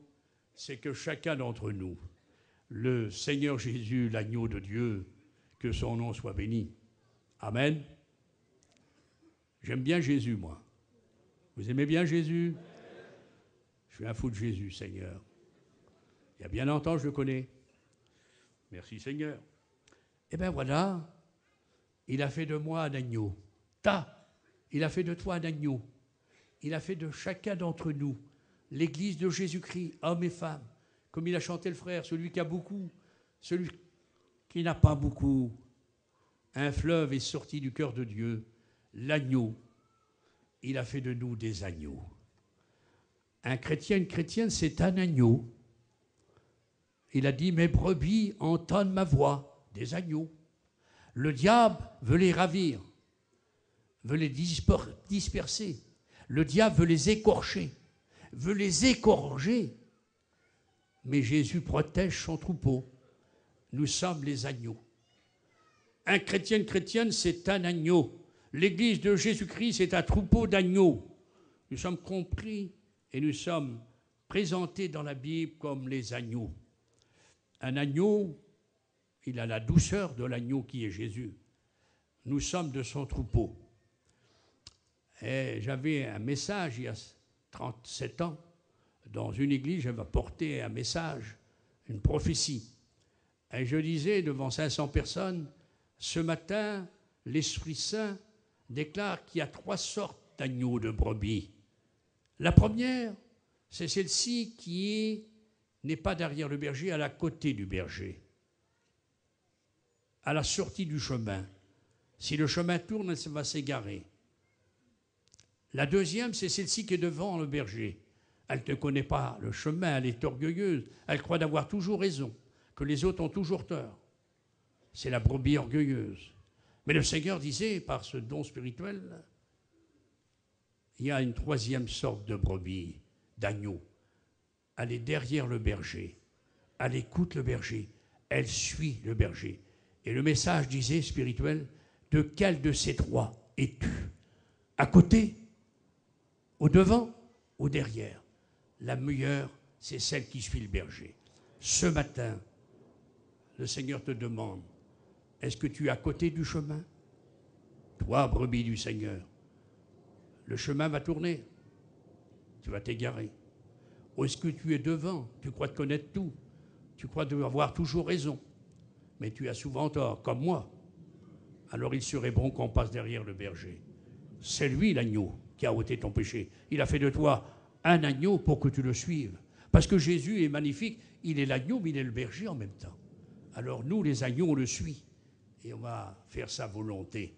c'est que chacun d'entre nous, le Seigneur Jésus, l'agneau de Dieu, que son nom soit béni. Amen. J'aime bien Jésus, moi. Vous aimez bien Jésus? Je suis un fou de Jésus, Seigneur. Il y a bien longtemps, je le connais. Merci, Seigneur. Eh bien voilà, il a fait de moi un agneau. Il a fait de toi un agneau. Il a fait de chacun d'entre nous l'Église de Jésus-Christ, hommes et femmes. Comme il a chanté le frère, celui qui a beaucoup, celui qui n'a pas beaucoup. Un fleuve est sorti du cœur de Dieu, l'agneau. Il a fait de nous des agneaux. Un chrétien, une chrétienne, c'est un agneau. Il a dit, mes brebis entendent ma voix, des agneaux. Le diable veut les ravir, veut les disperser. Le diable veut les écorcher, veut les égorger. Mais Jésus protège son troupeau. Nous sommes les agneaux. Un chrétien, une chrétienne, c'est un agneau. L'Église de Jésus-Christ, c'est un troupeau d'agneaux. Nous sommes compris et nous sommes présentés dans la Bible comme les agneaux. Un agneau, il a la douceur de l'agneau qui est Jésus. Nous sommes de son troupeau. Et j'avais un message il y a 37 ans. Dans une église, j'avais porté un message, une prophétie. Et je disais devant 500 personnes, ce matin, l'Esprit Saint déclare qu'il y a 3 sortes d'agneaux de brebis. La première, c'est celle-ci qui n'est pas derrière le berger, à la côté du berger, à la sortie du chemin. Si le chemin tourne, elle va s'égarer. La deuxième, c'est celle-ci qui est devant le berger. Elle ne connaît pas le chemin, elle est orgueilleuse, elle croit d'avoir toujours raison, que les autres ont toujours tort. C'est la brebis orgueilleuse. Mais le Seigneur disait, par ce don spirituel, il y a une 3e sorte de brebis, d'agneau. Elle est derrière le berger, elle écoute le berger, elle suit le berger. Et le message disait, spirituel, de quel de ces 3 es-tu? À côté? Au devant? Au derrière? La meilleure, c'est celle qui suit le berger. Ce matin, le Seigneur te demande, est-ce que tu es à côté du chemin? Toi, brebis du Seigneur, le chemin va tourner, tu vas t'égarer. Ou est-ce que tu es devant? Tu crois te connaître tout, tu crois avoir toujours raison, mais tu as souvent tort, comme moi. Alors il serait bon qu'on passe derrière le berger. C'est lui l'agneau qui a ôté ton péché. Il a fait de toi un agneau pour que tu le suives. Parce que Jésus est magnifique, il est l'agneau, mais il est le berger en même temps. Alors nous, les agneaux, on le suit. Et on va faire sa volonté.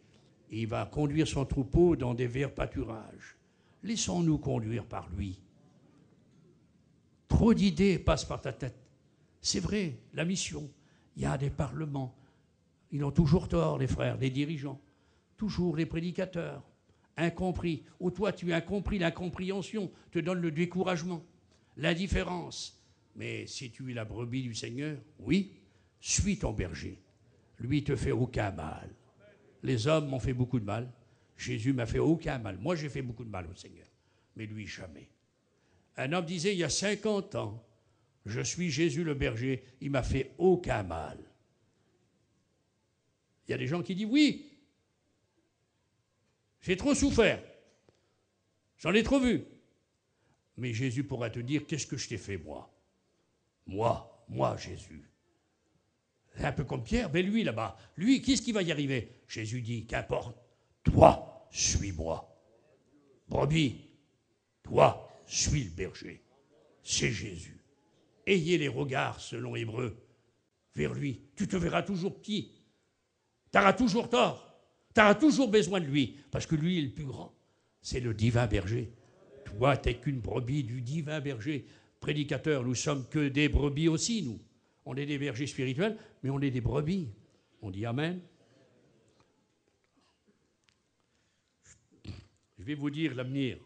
Et il va conduire son troupeau dans des verts pâturages. Laissons-nous conduire par lui. Trop d'idées passent par ta tête. C'est vrai, la mission. Il y a des parlements. Ils ont toujours tort, les frères, les dirigeants. Toujours les prédicateurs. Incompris. Ou toi, tu es incompris. L'incompréhension te donne le découragement, l'indifférence. Mais si tu es la brebis du Seigneur, oui, suis ton berger. Lui, il ne te fait aucun mal. Les hommes m'ont fait beaucoup de mal. Jésus m'a fait aucun mal. Moi, j'ai fait beaucoup de mal au Seigneur. Mais lui, jamais. Un homme disait, il y a 50 ans, je suis Jésus le berger, il m'a fait aucun mal. Il y a des gens qui disent, oui, j'ai trop souffert. J'en ai trop vu. Mais Jésus pourra te dire, qu'est-ce que je t'ai fait, moi? Moi, Jésus. C'est un peu comme Pierre, mais lui, là-bas, lui, qu'est-ce qui va y arriver? Jésus dit, qu'importe, toi, suis-moi. Brebis, toi, suis le berger. C'est Jésus. Ayez les regards, selon Hébreu, vers lui. Tu te verras toujours petit. Tu auras toujours tort. Tu auras toujours besoin de lui, parce que lui est le plus grand. C'est le divin berger. Toi, tu n'es qu'une brebis du divin berger. Prédicateur, nous sommes que des brebis aussi, nous. On est des bergers spirituels, mais on est des brebis. On dit Amen. Je vais vous dire l'avenir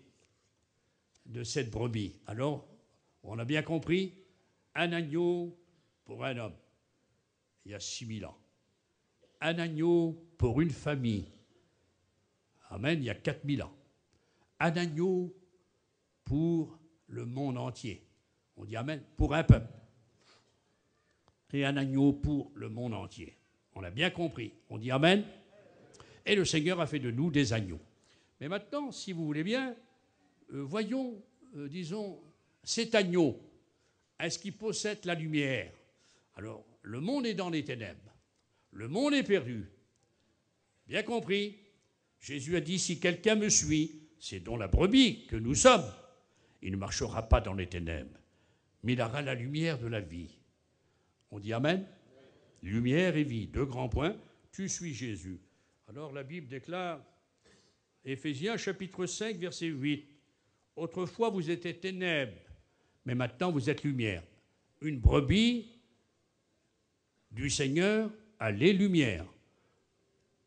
de cette brebis. Alors, on a bien compris, un agneau pour un homme, il y a 6000 ans. Un agneau pour une famille, amen, il y a 4000 ans. Un agneau pour le monde entier, on dit amen, pour un peuple. Et un agneau pour le monde entier. On a bien compris, on dit amen. Et le Seigneur a fait de nous des agneaux. Mais maintenant, si vous voulez bien, voyons, disons, cet agneau, est-ce qu'il possède la lumière? Alors, le monde est dans les ténèbres. Le monde est perdu. Bien compris. Jésus a dit, si quelqu'un me suit, c'est dans la brebis que nous sommes. Il ne marchera pas dans les ténèbres, mais il aura la lumière de la vie. On dit amen? Lumière et vie, deux grands points. Tu suis Jésus. Alors la Bible déclare, Éphésiens chapitre 5, verset 8, « Autrefois vous étiez ténèbres, mais maintenant vous êtes lumière. » Une brebis du Seigneur a les lumières.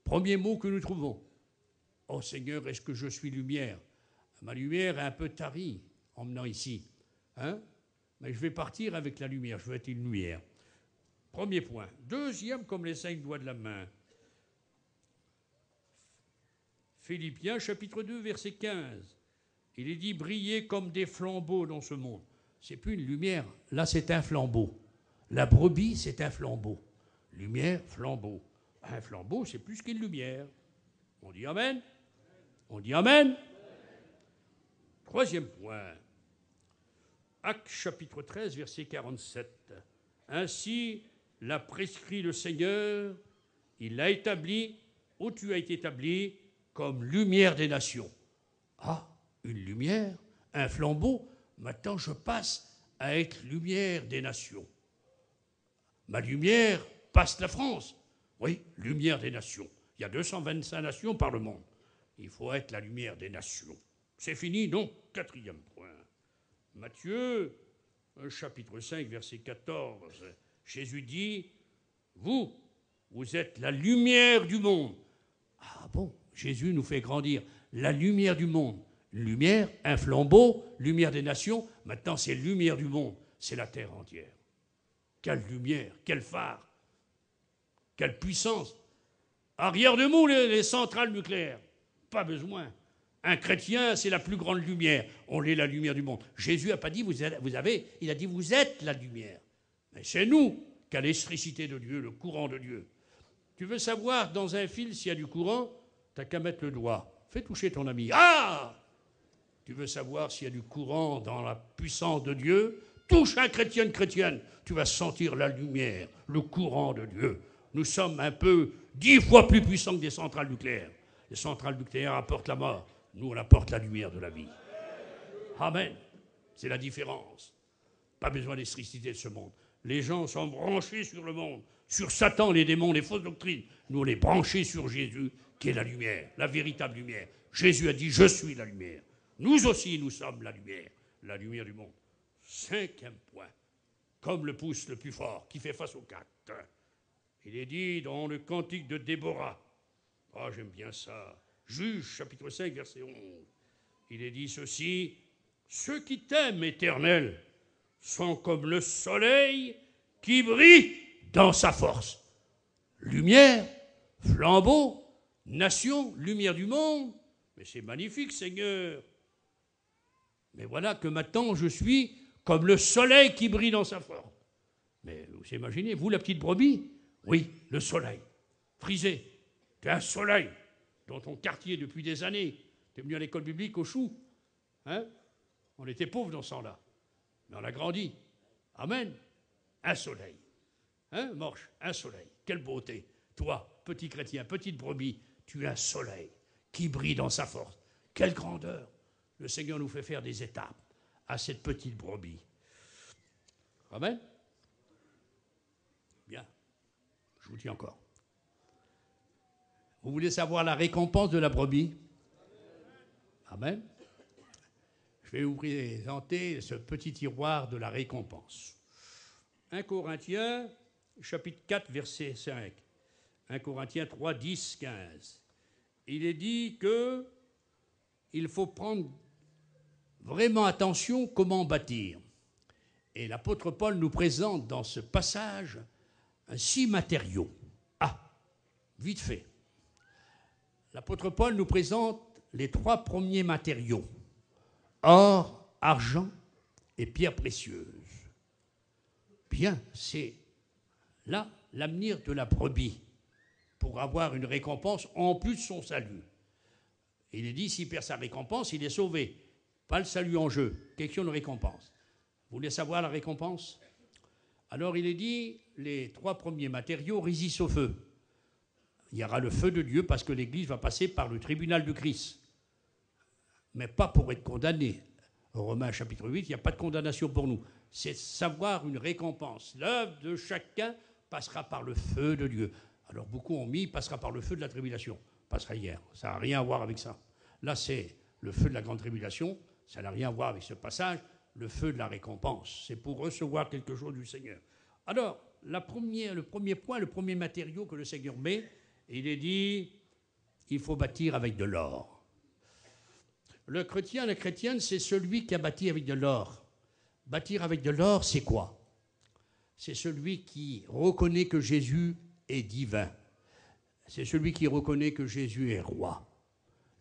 Premier mot que nous trouvons. « Oh Seigneur, est-ce que je suis lumière ?» Ma lumière est un peu tarie en venant ici. Hein? Mais je vais partir avec la lumière, je veux être une lumière. Premier point. Deuxième, comme les 5 doigts de la main. Philippiens, chapitre 2, verset 15. Il est dit « Brillez comme des flambeaux dans ce monde ». Ce n'est plus une lumière, là c'est un flambeau. La brebis, c'est un flambeau. Lumière, flambeau. Un flambeau, c'est plus qu'une lumière. On dit amen? On dit amen? Troisième point. Actes, chapitre 13, verset 47. Ainsi l'a prescrit le Seigneur, il l'a établi, où tu as été établi, comme lumière des nations. Ah, une lumière, un flambeau, maintenant je passe à être lumière des nations. Ma lumière passe la France. Oui, lumière des nations. Il y a 225 nations par le monde. Il faut être la lumière des nations. C'est fini, donc, quatrième point. Matthieu, chapitre 5, verset 14. Jésus dit, vous êtes la lumière du monde. Ah bon, Jésus nous fait grandir. La lumière du monde. Une lumière, un flambeau, lumière des nations. Maintenant, c'est lumière du monde. C'est la terre entière. Quelle lumière, quel phare, quelle puissance. Arrière de nous, les centrales nucléaires. Pas besoin. Un chrétien, c'est la plus grande lumière. On est la lumière du monde. Jésus n'a pas dit il a dit vous êtes la lumière. Mais c'est nous qui a l'électricité de Dieu, le courant de Dieu. Tu veux savoir dans un fil s'il y a du courant? Tu n'as qu'à mettre le doigt. Fais toucher ton ami. Ah! Tu veux savoir s'il y a du courant dans la puissance de Dieu? Touche un chrétien, une chrétienne. Tu vas sentir la lumière, le courant de Dieu. Nous sommes un peu 10 fois plus puissants que des centrales nucléaires. Les centrales nucléaires apportent la mort. Nous, on apporte la lumière de la vie. Amen. C'est la différence. Pas besoin d'électricité de ce monde. Les gens sont branchés sur le monde, sur Satan, les démons, les fausses doctrines. Nous, on est branchés sur Jésus, qui est la lumière, la véritable lumière. Jésus a dit, je suis la lumière. Nous aussi, nous sommes la lumière du monde. Cinquième point, comme le pouce le plus fort, qui fait face aux 4. Il est dit dans le cantique de Déborah, ah, j'aime bien ça, Juge, chapitre 5, verset 11, il est dit ceci, ceux qui t'aiment, Éternel, sont comme le soleil qui brille dans sa force. Lumière, flambeau, nation, lumière du monde, mais c'est magnifique, Seigneur. Mais voilà que maintenant je suis comme le soleil qui brille dans sa force. Mais vous imaginez, vous, la petite brebis? Oui, le soleil. Frisé, tu es un soleil dans ton quartier depuis des années. Tu es venu à l'école biblique au Chou. Hein? On était pauvres dans ce temps-là. Mais on a grandi. Amen. Un soleil. Hein, Morche? Un soleil. Quelle beauté. Toi, petit chrétien, petite brebis, tu es un soleil qui brille dans sa force. Quelle grandeur. Le Seigneur nous fait faire des étapes. à cette petite brebis. Amen. Bien. Je vous dis encore. Vous voulez savoir la récompense de la brebis? Amen. Je vais vous présenter ce petit tiroir de la récompense. 1 Corinthiens, chapitre 4, verset 5. 1 Corinthiens 3, 10, 15. Il est dit qu'il faut prendre vraiment attention comment bâtir. Et l'apôtre Paul nous présente dans ce passage 6 matériaux. Ah, vite fait. L'apôtre Paul nous présente les 3 premiers matériaux. Or, argent et pierres précieuses. Bien, c'est là l'avenir de la brebis pour avoir une récompense en plus de son salut. Il est dit, s'il perd sa récompense, il est sauvé. Pas le salut en jeu, question de récompense. Vous voulez savoir la récompense? Alors il est dit, les 3 premiers matériaux résistent au feu. Il y aura le feu de Dieu parce que l'Église va passer par le tribunal de Christ. Mais pas pour être condamné. En Romains chapitre 8, il n'y a pas de condamnation pour nous. C'est savoir une récompense. L'œuvre de chacun passera par le feu de Dieu. Alors beaucoup ont mis, passera par le feu de la tribulation. Passera hier. Ça n'a rien à voir avec ça. Là, c'est le feu de la grande tribulation. Ça n'a rien à voir avec ce passage. Le feu de la récompense. C'est pour recevoir quelque chose du Seigneur. Alors, le premier point, le premier matériau que le Seigneur met, il est dit, il faut bâtir avec de l'or. Le chrétien, la chrétienne, c'est celui qui a bâti avec de l'or. Bâtir avec de l'or, c'est quoi? C'est celui qui reconnaît que Jésus est divin. C'est celui qui reconnaît que Jésus est roi.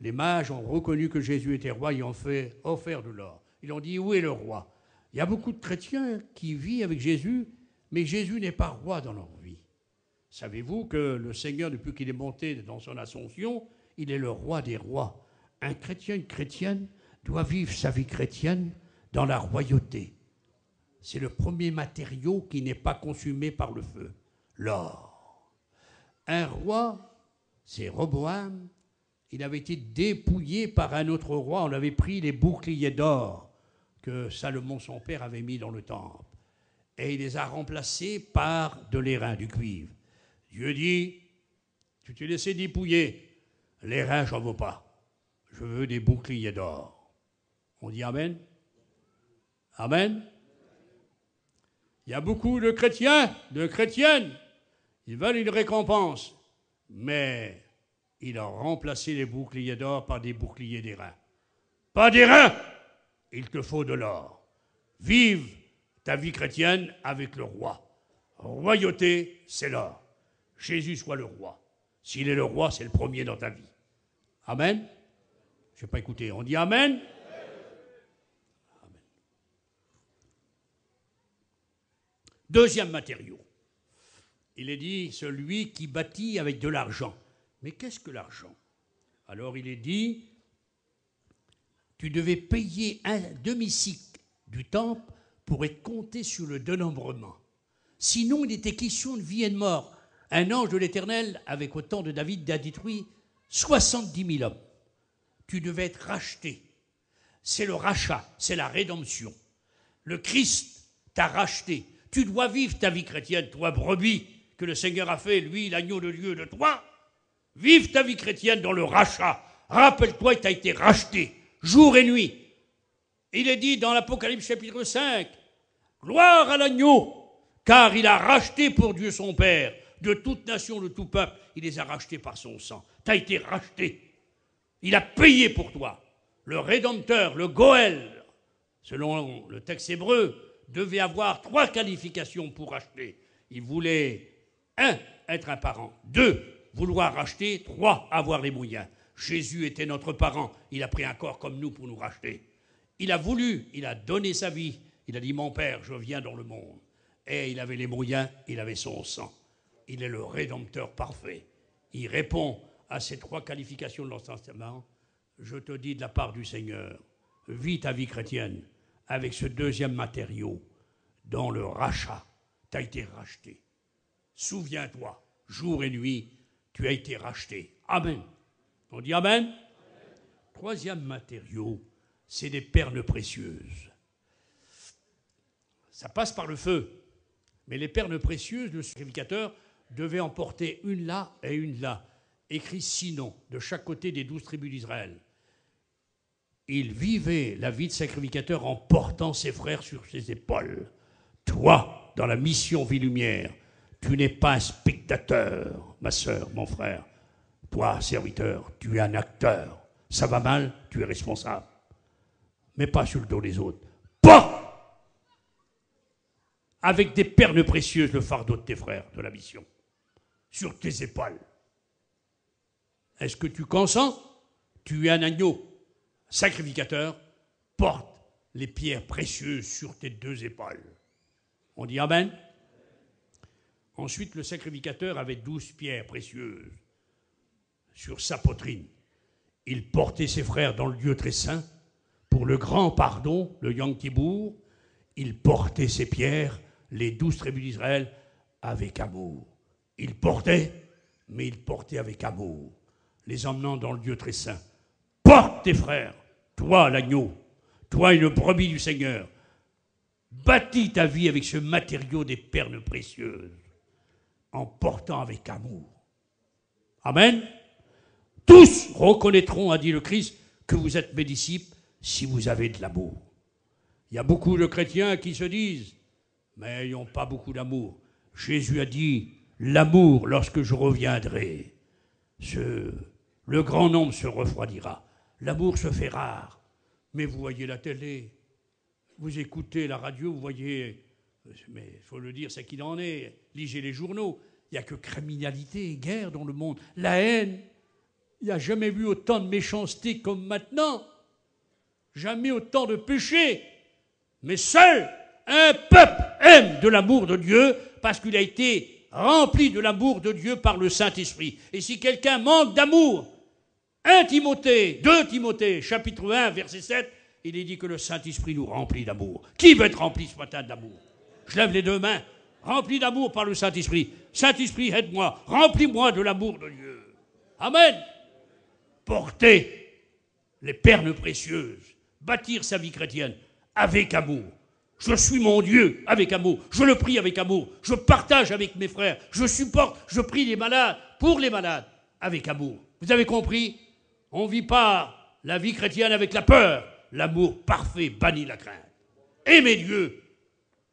Les mages ont reconnu que Jésus était roi, ils ont fait offert de l'or. Ils ont dit, où est le roi? Il y a beaucoup de chrétiens qui vivent avec Jésus, mais Jésus n'est pas roi dans leur vie. Savez-vous que le Seigneur, depuis qu'il est monté dans son ascension, il est le roi des rois. Un chrétien, une chrétienne doit vivre sa vie chrétienne dans la royauté. C'est le premier matériau qui n'est pas consumé par le feu, l'or. Un roi, c'est Roboam, il avait été dépouillé par un autre roi, on avait pris les boucliers d'or que Salomon, son père, avait mis dans le temple. Et il les a remplacés par de l'airain, du cuivre. Dieu dit, tu t'es laissé dépouiller, l'airain, j'en veux pas. Je veux des boucliers d'or. On dit Amen? Amen? Il y a beaucoup de chrétiens, de chrétiennes, ils veulent une récompense, mais il a remplacé les boucliers d'or par des boucliers d'airain. Pas d'airain, il te faut de l'or. Vive ta vie chrétienne avec le roi. Royauté, c'est l'or. Jésus soit le roi. S'il est le roi, c'est le premier dans ta vie. Amen? Je n'ai pas écouté. On dit Amen? Amen. Deuxième matériau. Il est dit, celui qui bâtit avec de l'argent. Mais qu'est-ce que l'argent? Alors il est dit, tu devais payer un demi-cycle du temple pour être compté sur le dénombrement. Sinon, il était question de vie et de mort. Un ange de l'Éternel, avec autant de David, a détruit 70 000 hommes. Tu devais être racheté. C'est le rachat, c'est la rédemption. Le Christ t'a racheté. Tu dois vivre ta vie chrétienne, toi, brebis, que le Seigneur a fait, lui, l'agneau de Dieu de toi. Vive ta vie chrétienne dans le rachat. Rappelle-toi, tu as été racheté, jour et nuit. Il est dit dans l'Apocalypse chapitre 5, gloire à l'agneau, car il a racheté pour Dieu son Père, de toute nation, de tout peuple, il les a rachetés par son sang. Tu as été racheté. Il a payé pour toi. Le Rédempteur, le Goël, selon le texte hébreu, devait avoir 3 qualifications pour racheter. Il voulait, 1, être un parent. 2, vouloir racheter. 3, avoir les moyens. Jésus était notre parent. Il a pris un corps comme nous pour nous racheter. Il a voulu, il a donné sa vie. Il a dit, mon Père, je viens dans le monde. Et il avait les moyens, il avait son sang. Il est le Rédempteur parfait. Il répond à ces 3 qualifications de l'Ancien Testament. Je te dis de la part du Seigneur, vis ta vie chrétienne avec ce deuxième matériau, dans le rachat. Tu as été racheté. Souviens-toi, jour et nuit, tu as été racheté. Amen. On dit Amen? Amen. Troisième matériau, c'est des perles précieuses. Ça passe par le feu. Mais les perles précieuses, le sacrificateur devait en porter une là et une là, écrit sinon, de chaque côté des 12 tribus d'Israël. Il vivait la vie de sacrificateur en portant ses frères sur ses épaules. Toi, dans la mission Vie Lumière, tu n'es pas un spectateur, ma sœur, mon frère. Toi, serviteur, tu es un acteur. Ça va mal, tu es responsable. Mais pas sur le dos des autres. Porte avec des perles précieuses le fardeau de tes frères de la mission, sur tes épaules. Est-ce que tu consens? Tu es un agneau. Sacrificateur, porte les pierres précieuses sur tes 2 épaules. On dit Amen? Ensuite, le sacrificateur avait 12 pierres précieuses sur sa poitrine. Il portait ses frères dans le lieu très saint pour le grand pardon, le Yom Kippour. Il portait ces pierres, les 12 tribus d'Israël, avec amour. Il portait, mais il portait avec amour, les emmenant dans le lieu très saint. Porte tes frères, toi l'agneau, toi une brebis du Seigneur. Bâtis ta vie avec ce matériau des perles précieuses, en portant avec amour. Amen. Tous reconnaîtront, a dit le Christ, que vous êtes mes disciples si vous avez de l'amour. Il y a beaucoup de chrétiens qui se disent, mais ils n'ont pas beaucoup d'amour. Jésus a dit, l'amour, lorsque je reviendrai, le grand nombre se refroidira. L'amour se fait rare. Mais vous voyez la télé, vous écoutez la radio, vous voyez, mais il faut le dire, c'est qu'il en est. Lisez les journaux. Il n'y a que criminalité et guerre dans le monde. La haine. Il n'y a jamais vu autant de méchanceté comme maintenant. Jamais autant de péché. Mais seul un peuple aime de l'amour de Dieu parce qu'il a été rempli de l'amour de Dieu par le Saint-Esprit. Et si quelqu'un manque d'amour, 2 Timothée, chapitre 1, verset 7, il est dit que le Saint-Esprit nous remplit d'amour. Qui veut être rempli ce matin d'amour? Je lève les 2 mains. Rempli d'amour par le Saint-Esprit. Saint-Esprit, aide-moi. Remplis-moi de l'amour de Dieu. Amen. Porter les perles précieuses. Bâtir sa vie chrétienne avec amour. Je suis mon Dieu avec amour. Je le prie avec amour. Je partage avec mes frères. Je supporte, je prie les malades, pour les malades, avec amour. Vous avez compris? On ne vit pas la vie chrétienne avec la peur. L'amour parfait bannit la crainte. Aimez Dieu.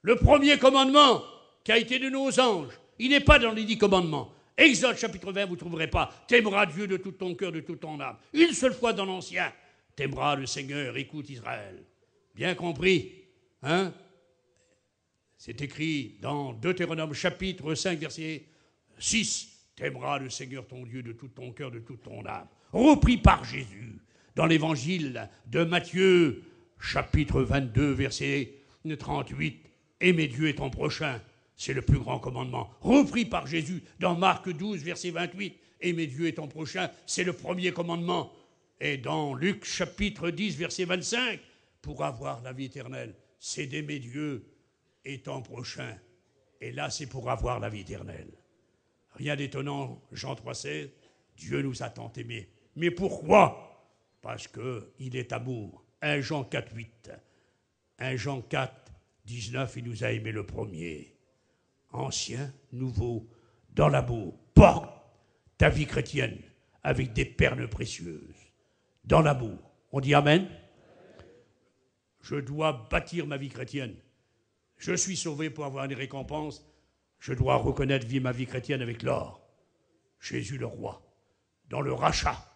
Le premier commandement qui a été de nos anges, il n'est pas dans les 10 commandements. Exode chapitre 20, vous ne trouverez pas. T'aimeras Dieu de tout ton cœur, de toute ton âme. Une seule fois dans l'Ancien. T'aimeras le Seigneur, écoute Israël. Bien compris, hein? C'est écrit dans Deutéronome chapitre 5, verset 6. T'aimeras le Seigneur ton Dieu de tout ton cœur, de toute ton âme. Repris par Jésus dans l'évangile de Matthieu, chapitre 22, verset 38. Aimer Dieu et ton prochain, c'est le plus grand commandement. Repris par Jésus dans Marc 12, verset 28. Aimer Dieu et ton prochain, c'est le premier commandement. Et dans Luc chapitre 10, verset 25, pour avoir la vie éternelle, c'est d'aimer Dieu et ton prochain. Et là, c'est pour avoir la vie éternelle. Rien d'étonnant, Jean 3,16, Dieu nous a tant aimés. Mais pourquoi? Parce qu'il est amour. 1 Jean 4, 8. 1 Jean 4, 19, il nous a aimés le premier. Ancien, nouveau, dans l'amour. Porte ta vie chrétienne avec des perles précieuses. Dans l'amour. On dit Amen? Je dois bâtir ma vie chrétienne. Je suis sauvé pour avoir une récompense. Je dois reconnaître vivre ma vie chrétienne avec l'or. Jésus le roi. Dans le rachat.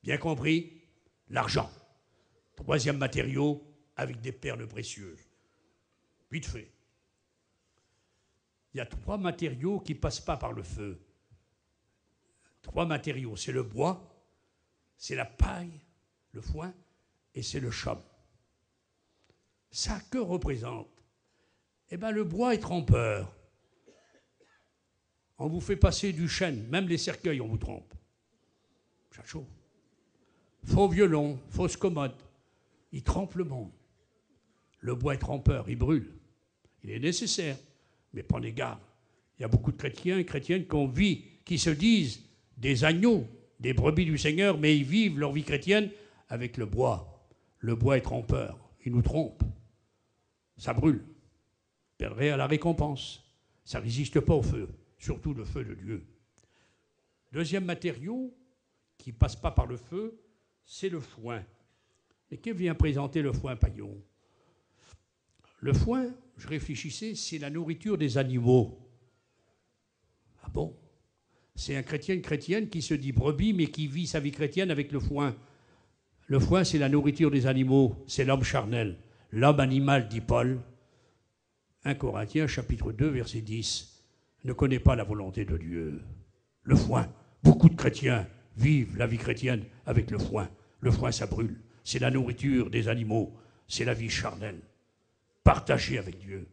Bien compris? L'argent. 3e matériau avec des perles précieuses. Vite fait. Il y a 3 matériaux qui ne passent pas par le feu. 3 matériaux. C'est le bois, c'est la paille, le foin, et c'est le chaume. Ça, que représente? Eh bien, le bois est trompeur. On vous fait passer du chêne, même les cercueils, on vous trompe. Ça chaud. Faux violon, fausse commode. Il trompe le monde. Le bois est trompeur, il brûle. Il est nécessaire, mais prenez garde. Il y a beaucoup de chrétiens et chrétiennes qui se disent des agneaux, des brebis du Seigneur, mais ils vivent leur vie chrétienne avec le bois. Le bois est trompeur, il nous trompe. Ça brûle. perdrais à la récompense. Ça ne résiste pas au feu, surtout le feu de Dieu. Deuxième matériau qui ne passe pas par le feu, c'est le foin. Et que vient présenter le foin paillon? Le foin, je réfléchissais, c'est la nourriture des animaux. Ah bon? C'est un chrétien, une chrétienne qui se dit brebis, mais qui vit sa vie chrétienne avec le foin. Le foin, c'est la nourriture des animaux, c'est l'homme charnel. L'homme animal, dit Paul. 1 Corinthiens, chapitre 2, verset 10, ne connaît pas la volonté de Dieu. Le foin. Beaucoup de chrétiens vivent la vie chrétienne avec le foin. Le foin, ça brûle. C'est la nourriture des animaux. C'est la vie charnelle. Partagée avec Dieu.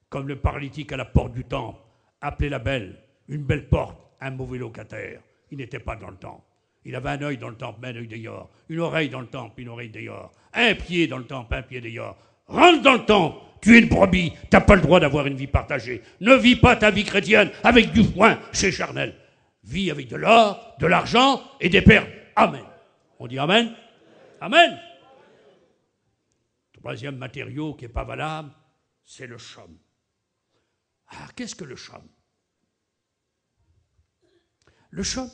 Comme le paralytique à la porte du temple, appelé la belle, une belle porte, un mauvais locataire. Il n'était pas dans le temple. Il avait un œil dans le temple, un œil dehors. Une oreille dans le temple, une oreille dehors. Un pied dans le temple, un pied dehors. Rentre dans le temple. Tu es une brebis. Tu n'as pas le droit d'avoir une vie partagée. Ne vis pas ta vie chrétienne avec du foin chez charnel. Vis avec de l'or, de l'argent et des perles. Amen. On dit Amen? Amen. Troisième matériau qui n'est pas valable, c'est le chaume. Ah, qu'est-ce que le chaume? Le chaume,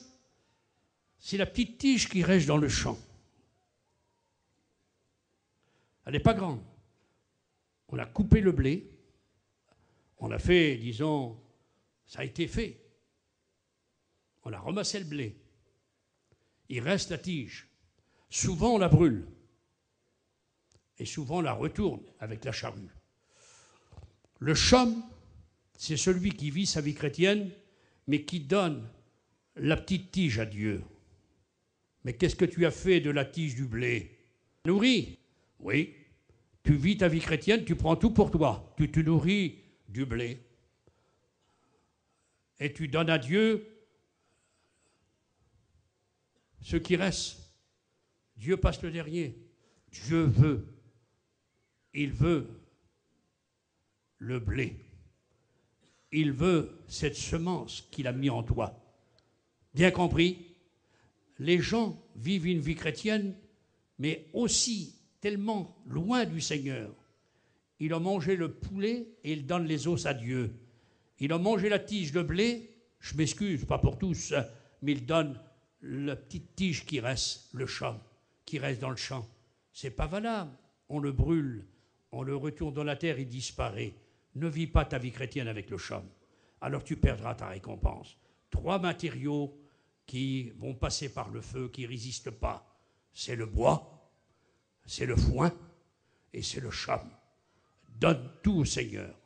c'est la petite tige qui reste dans le champ. Elle n'est pas grande. On a coupé le blé. On a fait, disons, ça a été fait. On a ramassé le blé. Il reste la tige. Souvent, on la brûle. Et souvent, on la retourne avec la charrue. Le chaume, c'est celui qui vit sa vie chrétienne, mais qui donne la petite tige à Dieu. Mais qu'est-ce que tu as fait de la tige du blé? Nourris? Oui. Tu vis ta vie chrétienne, tu prends tout pour toi. Tu te nourris du blé. Et tu donnes à Dieu ce qui reste. Dieu passe le dernier. Dieu veut. Il veut le blé. Il veut cette semence qu'il a mis en toi. Bien compris? Les gens vivent une vie chrétienne, mais aussi tellement loin du Seigneur. Il a mangé le poulet et il donne les os à Dieu. Il a mangé la tige de blé, je m'excuse, pas pour tous, mais il donne la petite tige qui reste, le champ, qui reste dans le champ. C'est pas valable. On le brûle, on le retourne dans la terre, il disparaît. Ne vis pas ta vie chrétienne avec le champ. Alors tu perdras ta récompense. 3 matériaux qui vont passer par le feu, qui ne résistent pas. C'est le bois, c'est le foin et c'est le chaume. Donne tout au Seigneur.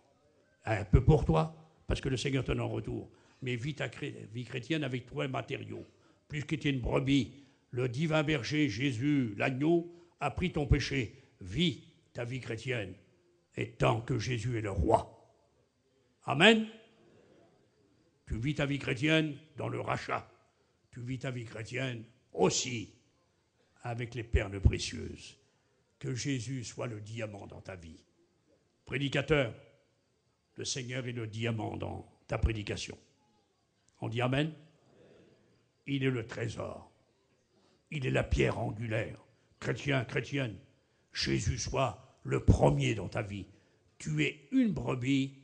Un peu pour toi, parce que le Seigneur te donne en retour. Mais vis ta vie chrétienne avec 3 matériaux. Plus que tu es une brebis, le divin berger, Jésus, l'agneau, a pris ton péché. Vis ta vie chrétienne, et tant que Jésus est le roi. Amen. Tu vis ta vie chrétienne dans le rachat. Tu vis ta vie chrétienne aussi avec les perles précieuses. Que Jésus soit le diamant dans ta vie. Prédicateur, le Seigneur est le diamant dans ta prédication. On dit Amen. Il est le trésor. Il est la pierre angulaire. Chrétien, chrétienne, Jésus soit le premier dans ta vie. Tu es une brebis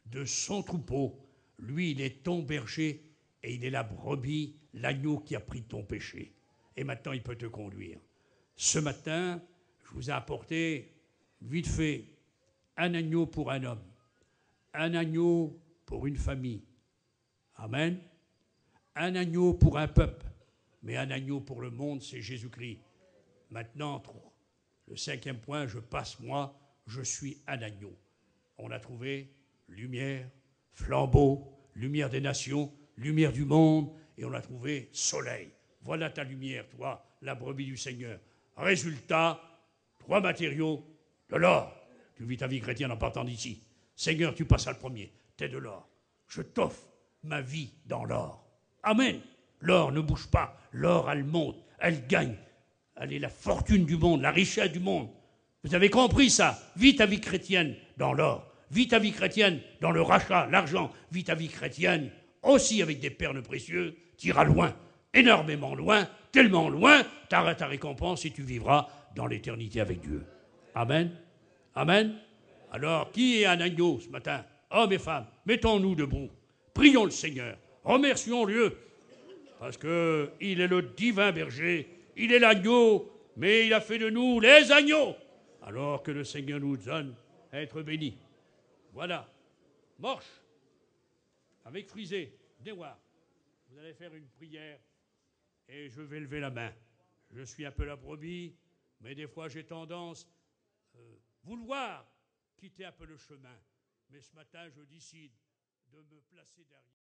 de son troupeau. Lui, il est ton berger et il est la brebis, l'agneau qui a pris ton péché. Et maintenant, il peut te conduire. Ce matin, je vous ai apporté, vite fait, un agneau pour un homme, un agneau pour une famille. Amen. Un agneau pour un peuple, mais un agneau pour le monde, c'est Jésus-Christ. Maintenant, le 5e point, je passe, moi, je suis un agneau. On a trouvé lumière, flambeau, lumière des nations, lumière du monde, et on a trouvé soleil. Voilà ta lumière, toi, la brebis du Seigneur. Résultat, 3 matériaux, de l'or. Tu vis ta vie chrétienne en partant d'ici. Seigneur, tu passes à le premier, t'es de l'or. Je t'offre ma vie dans l'or. Amen. L'or ne bouge pas, l'or, elle monte, elle gagne. Elle est la fortune du monde, la richesse du monde. Vous avez compris ça? Vis ta vie chrétienne dans l'or. Vis ta vie chrétienne dans le rachat, l'argent. Vis ta vie chrétienne aussi avec des perles précieuses. Tu iras loin, énormément loin, tellement loin, tu auras ta récompense et tu vivras dans l'éternité avec Dieu. Amen. Amen. Alors, qui est un agneau ce matin? Hommes et femmes, mettons-nous debout. Prions le Seigneur. Remercions-le. Parce qu'il est le divin berger. Il est l'agneau, mais il a fait de nous les agneaux. Alors que le Seigneur nous donne à être bénis. Voilà. Morche. Avec Frisé. Venez voir. Vous allez faire une prière. Et je vais lever la main. Je suis un peu la brebis, mais des fois j'ai tendance vouloir quitter un peu le chemin. Mais ce matin, je décide de me placer derrière.